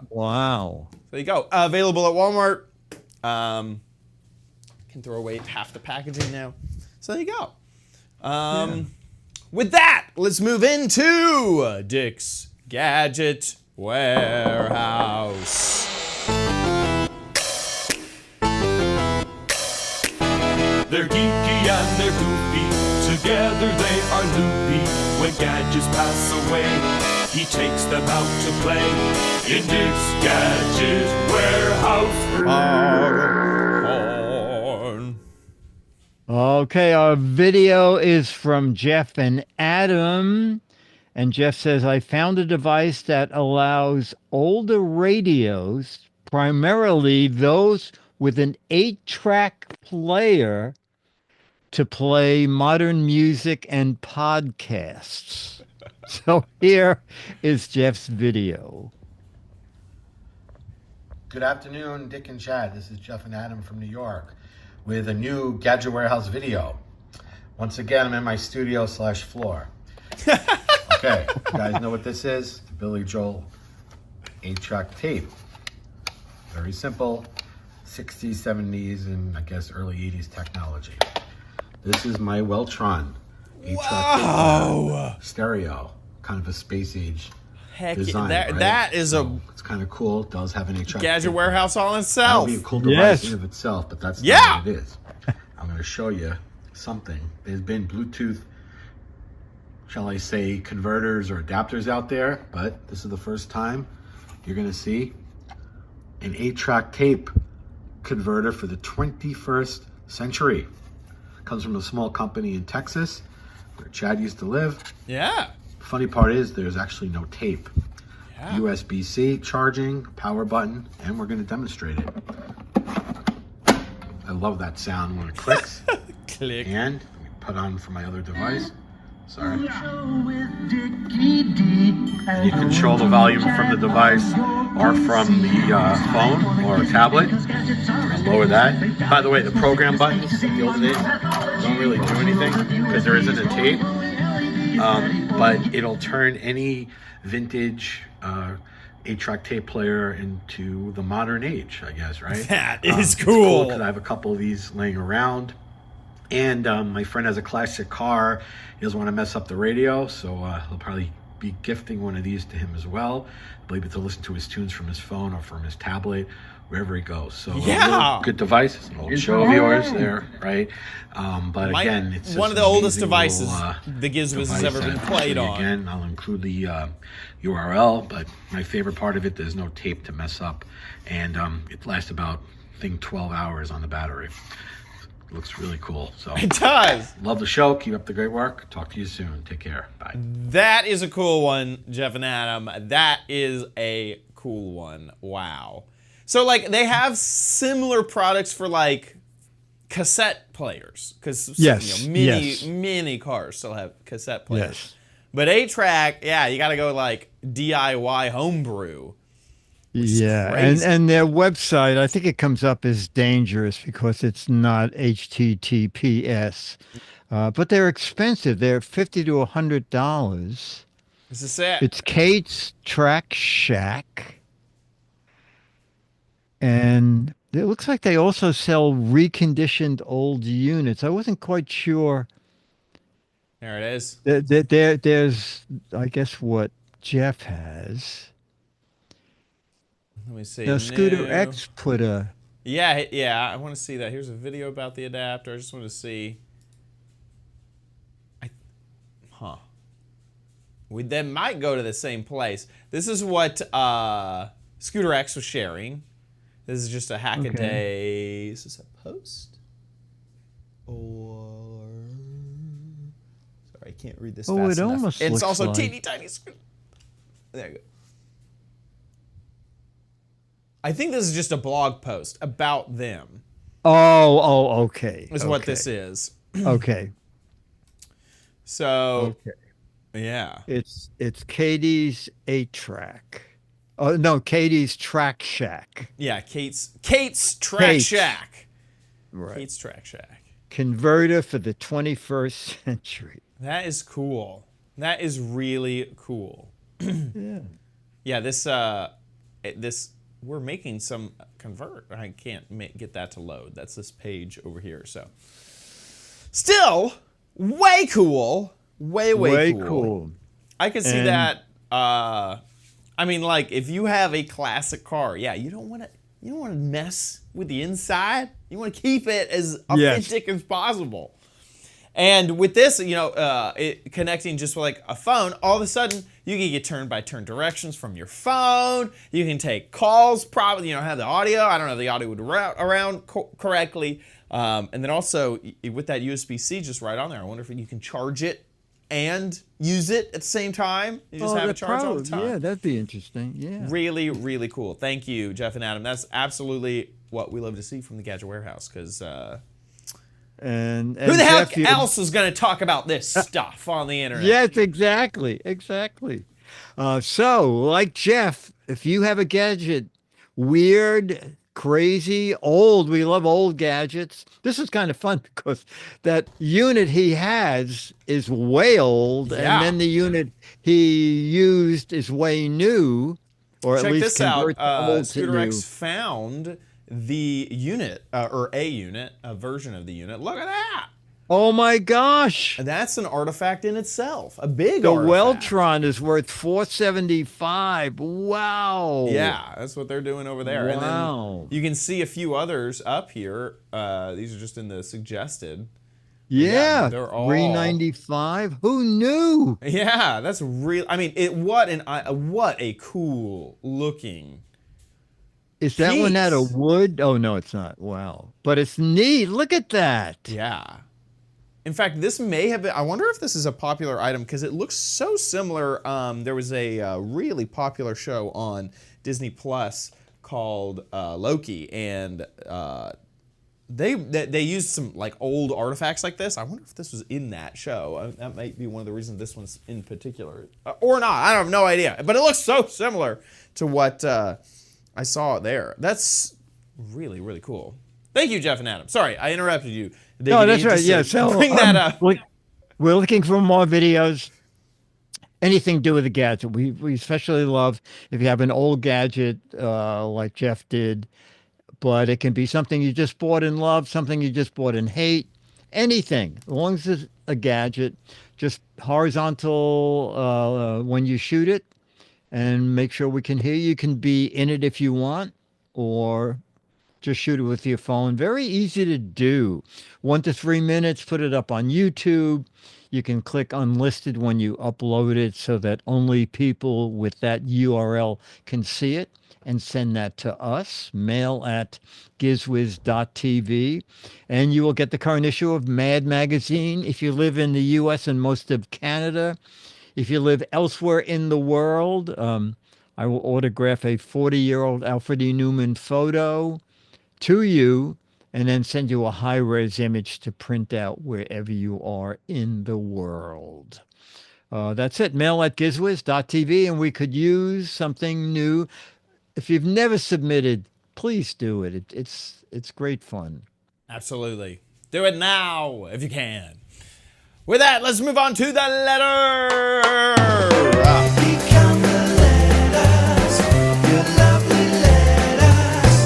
Speaker 2: Wow.
Speaker 1: There you go. Available at Walmart. Can throw away half the packaging now. So there you go. With that, let's move into Dick's Gadget Warehouse.
Speaker 9: They're geeky and they're goofy, together they are loopy. When gadgets pass away, he takes them out to play in Dick's Gadget Warehouse.
Speaker 2: Okay, our video is from Jeff and Adam. And Jeff says, I found a device that allows older radios, primarily those with an 8-track player to play modern music and podcasts. So here is Jeff's video.
Speaker 10: Good afternoon, Dick and Chad. This is Jeff and Adam from New York with a new Gadget Warehouse video. Once again, I'm in my studio/floor. Okay, you guys know what this is? The Billy Joel 8-track tape. Very simple, 60s, 70s, and I guess early 80s technology. This is my Weltron 8-track tape stereo, kind of a space age
Speaker 1: Heck,
Speaker 10: design.
Speaker 1: that is
Speaker 10: it's kind of cool. It does have an 8-track
Speaker 1: Gadget
Speaker 10: tape.
Speaker 1: Warehouse all in
Speaker 10: That
Speaker 1: itself.
Speaker 10: would be a cool device in of itself, but that's not what it is. I'm going to show you something. There's been Bluetooth, shall I say, converters or adapters out there, but this is the first time you're going to see an 8-track tape converter for the 21st century. Comes from a small company in Texas where Chad used to live.
Speaker 1: Yeah.
Speaker 10: Funny part is there's actually no tape.
Speaker 1: Yeah.
Speaker 10: USB-C charging, power button, and we're going to demonstrate it. I love that sound when it clicks.
Speaker 1: Click.
Speaker 10: And let me put on for my other device. Sorry. And you control the volume from the device or from the phone or tablet. I'll lower that. By the way, the program buttons the old days don't really do anything because there isn't a tape. But it'll turn any vintage 8-track tape player into the modern age, I guess, right?
Speaker 1: That is cool.
Speaker 10: Because I have a couple of these laying around. And my friend has a classic car. He doesn't want to mess up the radio, so he'll probably be gifting one of these to him as well. I'll be able to listen to his tunes from his phone or from his tablet, wherever he goes. So
Speaker 1: yeah,
Speaker 10: good device. It's an old show of yours there, right? But again, it's
Speaker 1: one of the oldest devices the Giz Wiz has ever been played on.
Speaker 10: Again, I'll include the URL, but my favorite part of it, there's no tape to mess up, and it lasts about, I think, 12 hours on the battery. It looks really cool. So
Speaker 1: it does.
Speaker 10: Love the show. Keep up the great work. Talk to you soon. Take care. Bye.
Speaker 1: That is a cool one, Jeff and Adam. That is a cool one. Wow. So like they have similar products for like cassette players because many cars still have cassette players.
Speaker 2: Yes.
Speaker 1: But 8-track, yeah, you got to go like DIY homebrew.
Speaker 2: Yeah, and their website, I think it comes up as dangerous because it's not HTTPS, but they're expensive. They're $50 to $100.
Speaker 1: This is it.
Speaker 2: It's Kate's Track Shack, and it looks like they also sell reconditioned old units. I wasn't quite sure.
Speaker 1: There it is.
Speaker 2: There's, I guess, what Jeff has.
Speaker 1: Let me see.
Speaker 2: Now, Scooter X put a...
Speaker 1: Yeah, I want to see that. Here's a video about the adapter. I just want to see. They might go to the same place. This is what Scooter X was sharing. This is just a Hackaday. Is this a post? Or... Sorry, I can't read this fast enough.
Speaker 2: Almost
Speaker 1: it's
Speaker 2: looks
Speaker 1: also
Speaker 2: like...
Speaker 1: teeny tiny. There you go. I think this is just a blog post about them.
Speaker 2: Oh, okay.
Speaker 1: Is what this is.
Speaker 2: Okay.
Speaker 1: So, yeah.
Speaker 2: It's Katie's 8-track. Oh, no, Katie's Track Shack.
Speaker 1: Yeah, Kate's Track Shack.
Speaker 2: Right.
Speaker 1: Kate's Track Shack.
Speaker 2: Converter for the 21st century.
Speaker 1: That is cool. That is really cool.
Speaker 2: Yeah.
Speaker 1: Yeah, this we're making some convert. I can't get that to load. That's this page over here. So, still, way cool. Way cool. I can see that. I mean, like if you have a classic car, yeah, you don't want to mess with the inside. You want to keep it as authentic as possible. And with this, it connecting just with like a phone, all of a sudden you can get turn-by-turn directions from your phone. You can take calls, probably, have the audio. I don't know if the audio would route around correctly. And then also with that USB-C just right on there, I wonder if you can charge it and use it at the same time. You just have it charged all the time.
Speaker 2: Yeah, that'd be interesting. Yeah.
Speaker 1: Really, really cool. Thank you, Jeff and Adam. That's absolutely what we love to see from the Gadget Warehouse. Because
Speaker 2: And
Speaker 1: who the hell
Speaker 2: Jeff, you-
Speaker 1: else is going to talk about this stuff on the internet?
Speaker 2: Yes, exactly. So, like Jeff, if you have a gadget, weird, crazy, old, we love old gadgets. This is kind of fun because that unit he has is way old,
Speaker 1: Yeah.
Speaker 2: and then the unit he used is way new, or
Speaker 1: Check
Speaker 2: at least
Speaker 1: this out.
Speaker 2: convert the old to
Speaker 1: Scooter
Speaker 2: new.
Speaker 1: X found the unit, or a unit, a version of the unit. Look at that.
Speaker 2: Oh my gosh!
Speaker 1: And that's an artifact in itself. A big
Speaker 2: The
Speaker 1: artifact.
Speaker 2: Weltron is worth $475. Wow.
Speaker 1: Yeah, that's what they're doing over there.
Speaker 2: Wow.
Speaker 1: And then you can see a few others up here. These are just in the suggested.
Speaker 2: Yeah,
Speaker 1: they're all-
Speaker 2: $395. Who knew?
Speaker 1: Yeah, that's real. I mean, what a cool looking.
Speaker 2: Is that one out
Speaker 1: Piece.
Speaker 2: of wood? Oh no, it's not. Wow, but it's neat. Look at that.
Speaker 1: Yeah. In fact, this may have been, I wonder if this is a popular item because it looks so similar. There was a really popular show on Disney Plus called Loki, and they used some like old artifacts like this. I wonder if this was in that show. That might be one of the reasons this one's in particular, or not. I have no idea. But it looks so similar to what I saw there. That's really, really cool. Thank you, Jeff and Adam. Sorry, I interrupted you.
Speaker 2: No, that's right.
Speaker 1: Just
Speaker 2: Yeah,
Speaker 1: to
Speaker 2: so
Speaker 1: bring that up.
Speaker 2: We're looking for more videos. Anything to do with a gadget. We especially love if you have an old gadget like Jeff did, but it can be something you just bought and love, something you just bought and hate, anything. As long as it's a gadget, just horizontal when you shoot it, and make sure we can hear you. You can be in it if you want, or just shoot it with your phone. Very easy to do. 1 to 3 minutes, put it up on YouTube. You can click unlisted when you upload it so that only people with that URL can see it, and send that to us, mail at gizwiz.tv. And you will get the current issue of Mad Magazine if you live in the US and most of Canada. If you live elsewhere in the world, I will autograph a 40-year-old Alfred E. Newman photo to you, and then send you a high-res image to print out wherever you are in the world. That's it. Mail at gizwiz.tv, and we could use something new. If you've never submitted, please do it. It's great fun.
Speaker 1: Absolutely. Do it now if you can. With that, let's move on to the letter.
Speaker 3: Become the letters, your lovely letters.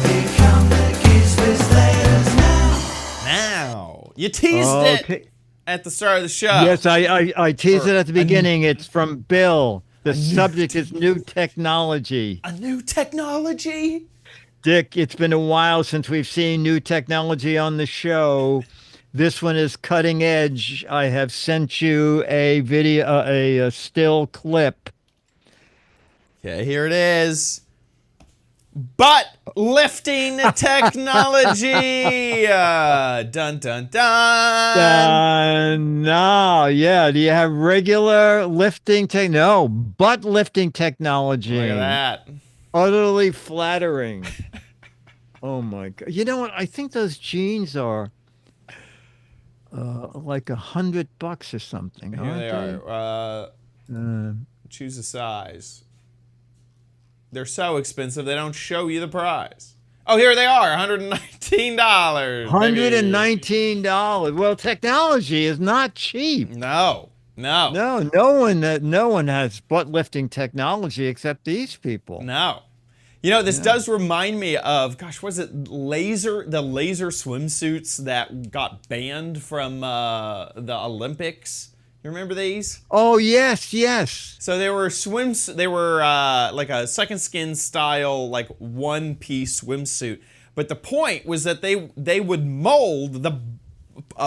Speaker 3: Become the Giz Wiz letters now.
Speaker 1: You teased it at the start of the show.
Speaker 2: Yes, I teased it at the beginning. It's from Bill. The subject is new technology.
Speaker 1: A new technology?
Speaker 2: Dick, it's been a while since we've seen new technology on the show. This one is cutting edge. I have sent you a video, a still clip.
Speaker 1: Okay, here it is. Butt lifting technology. Dun dun dun.
Speaker 2: No, yeah. Do you have regular lifting No, butt lifting technology.
Speaker 1: Look at that.
Speaker 2: Utterly flattering. Oh my God. You know what? I think those jeans are like $100 or something.
Speaker 1: Here they are. Choose a size. They're so expensive they don't show you the price. Oh, here they are, $119.
Speaker 2: $119. Well, technology is not cheap.
Speaker 1: No.
Speaker 2: No one has butt lifting technology except these people.
Speaker 1: No. You know, this does remind me of, gosh, was it the laser swimsuits that got banned from the Olympics? You remember these?
Speaker 2: Oh, yes.
Speaker 1: So they were like a second skin style, like one-piece swimsuit. But the point was that they would mold the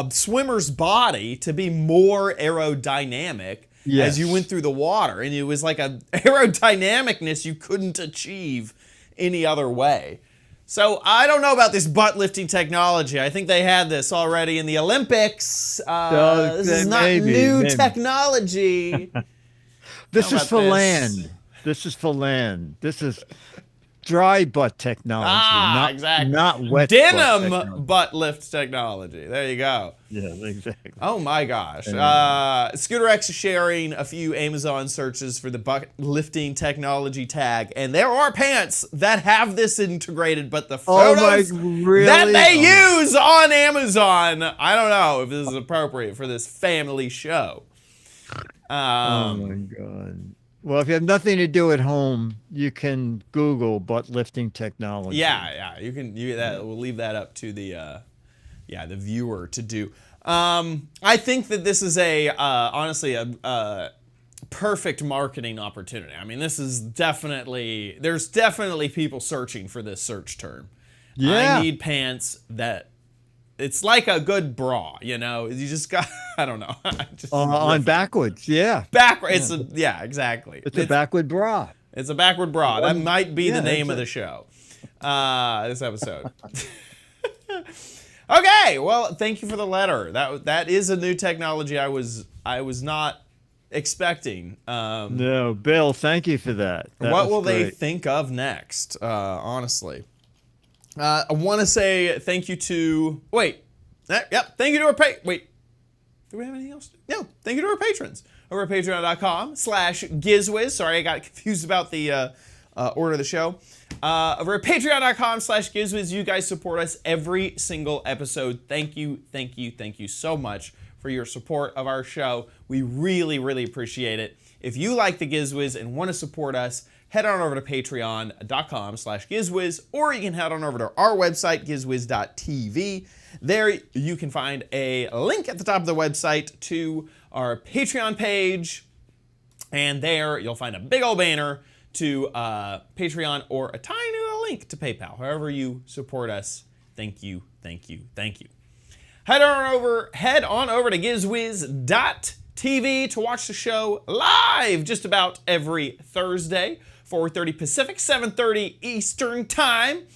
Speaker 1: swimmer's body to be more aerodynamic as you went through the water. And it was like a aerodynamicness you couldn't achieve any other way. So I don't know about this butt lifting technology. I think they had this already in the Olympics. This is not new technology.
Speaker 2: This is for land. This is for land. This is dry butt technology.
Speaker 1: Exactly.
Speaker 2: Not wet
Speaker 1: Denim
Speaker 2: butt technology.
Speaker 1: butt lift technology. There you go.
Speaker 2: Yeah, exactly.
Speaker 1: Oh my gosh. Scooter X is sharing a few Amazon searches for the butt lifting technology tag, and there are pants that have this integrated, but the photos that they use on Amazon, I don't know if this is appropriate for this family show.
Speaker 2: Oh my God. Well, if you have nothing to do at home, you can Google butt lifting technology.
Speaker 1: Yeah, you can. We'll leave that up to the viewer to do. I think that this is honestly a perfect marketing opportunity. I mean, there's definitely people searching for this search term.
Speaker 2: Yeah.
Speaker 1: I need pants that. It's like a good bra, you know. You just got, I don't know.
Speaker 2: On backwards, yeah.
Speaker 1: Backward, exactly.
Speaker 2: It's a backward bra.
Speaker 1: It's a backward bra. That might be the name of the show. This episode. Okay, well, thank you for the letter. That is a new technology I was not expecting.
Speaker 2: No, Bill, thank you for that.
Speaker 1: What will they think of next? Honestly. I want to say thank you to... Wait. Thank you to our... Wait. Do we have anything else? No. Thank you to our patrons over at patreon.com/Giz Wiz. Sorry, I got confused about the order of the show. Over at patreon.com/Giz Wiz, you guys support us every single episode. Thank you so much for your support of our show. We really, really appreciate it. If you like the Giz Wiz and want to support us, head on over to patreon.com/GizWiz, or you can head on over to our website, gizwiz.tv. There you can find a link at the top of the website to our Patreon page, and there you'll find a big old banner to Patreon or a tiny little link to PayPal. However you support us, thank you. Head on over to gizwiz.tv to watch the show live just about every Thursday. 4:30 Pacific, 7:30 Eastern Time.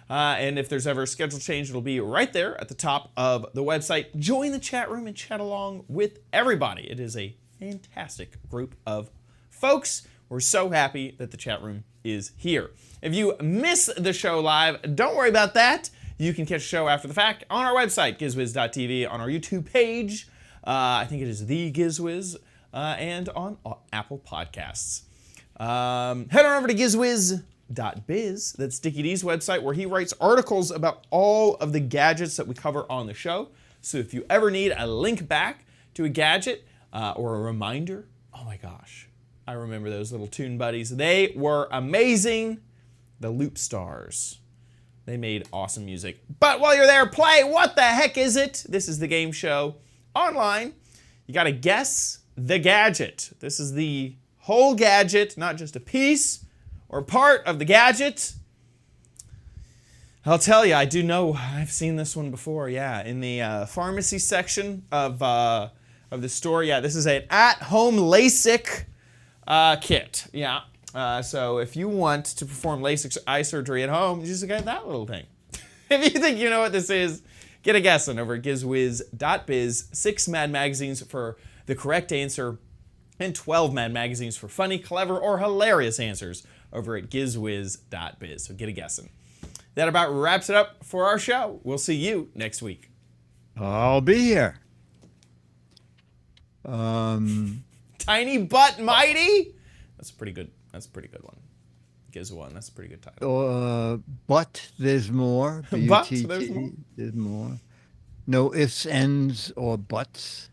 Speaker 1: And if there's ever a schedule change, it'll be right there at the top of the website. Join the chat room and chat along with everybody. It is a fantastic group of folks. We're so happy that the chat room is here. If you miss the show live, don't worry about that. You can catch the show after the fact on our website, gizwiz.tv, on our YouTube page. I think it is The Giz Wiz, and on Apple Podcasts. Head on over to gizwiz.biz. That's Dickie D's website, where he writes articles about all of the gadgets that we cover on the show. So if you ever need a link back to a gadget or a reminder, oh my gosh, I remember those little Toon Buddies. They were amazing. The Loop Stars. They made awesome music. But while you're there, play What the Heck Is It? This is the game show online. You got to guess the gadget. This is the whole gadget, not just a piece or part of the gadget. I'll tell you, I do know, I've seen this one before, yeah, in the pharmacy section of the store. Yeah, this is an at-home LASIK kit, yeah. So if you want to perform LASIK eye surgery at home, you just get that little thing. If you think you know what this is, get a guessing over at gizwiz.biz. 6 Mad magazines for the correct answer, and 12 Mad magazines for funny, clever, or hilarious answers over at gizwiz.biz. So get a guessing. That about wraps it up for our show. We'll see you next week.
Speaker 2: I'll be here.
Speaker 1: Tiny Butt Mighty? That's a pretty good one. Giz one. That's a pretty good title.
Speaker 2: But there's more.
Speaker 1: But there's more.
Speaker 2: There's more. No ifs, ends, or buts.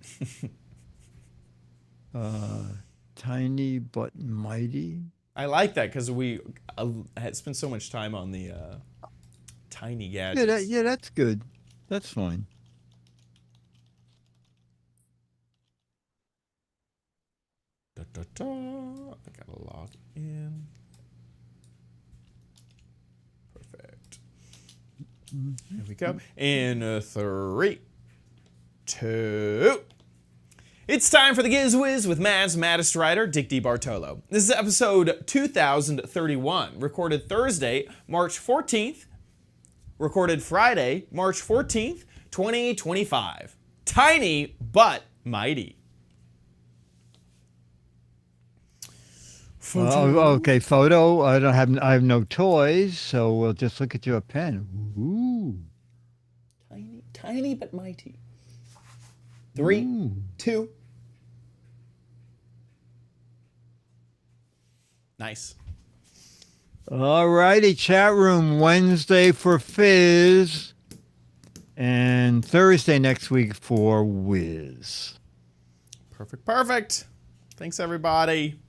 Speaker 2: Tiny but mighty.
Speaker 1: I like that because we had spent so much time on the tiny gadgets.
Speaker 2: Yeah, that's good. That's fine.
Speaker 1: I gotta log in. Perfect. Here we go. In 3, 2. It's time for the Giz Wiz with Mad's Maddest Writer, Dick D. Bartolo. This is episode 2031, recorded Thursday, March 14th, recorded Friday, March 14th, 2025. Tiny but mighty.
Speaker 2: Okay, photo. I have no toys, so we'll just look at your pen. Ooh.
Speaker 1: Tiny but mighty. 3, 2. Nice.
Speaker 2: All righty, chat room. Wednesday for Fizz, and Thursday next week for Wiz.
Speaker 1: Perfect. Thanks, everybody.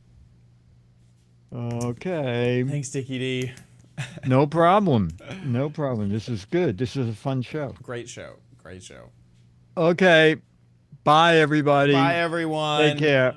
Speaker 2: Okay.
Speaker 1: Thanks, Dickie D.
Speaker 2: No problem. No problem. This is good. This is a fun show.
Speaker 1: Great show.
Speaker 2: Okay. Bye, everybody.
Speaker 1: Bye, everyone.
Speaker 2: Take care.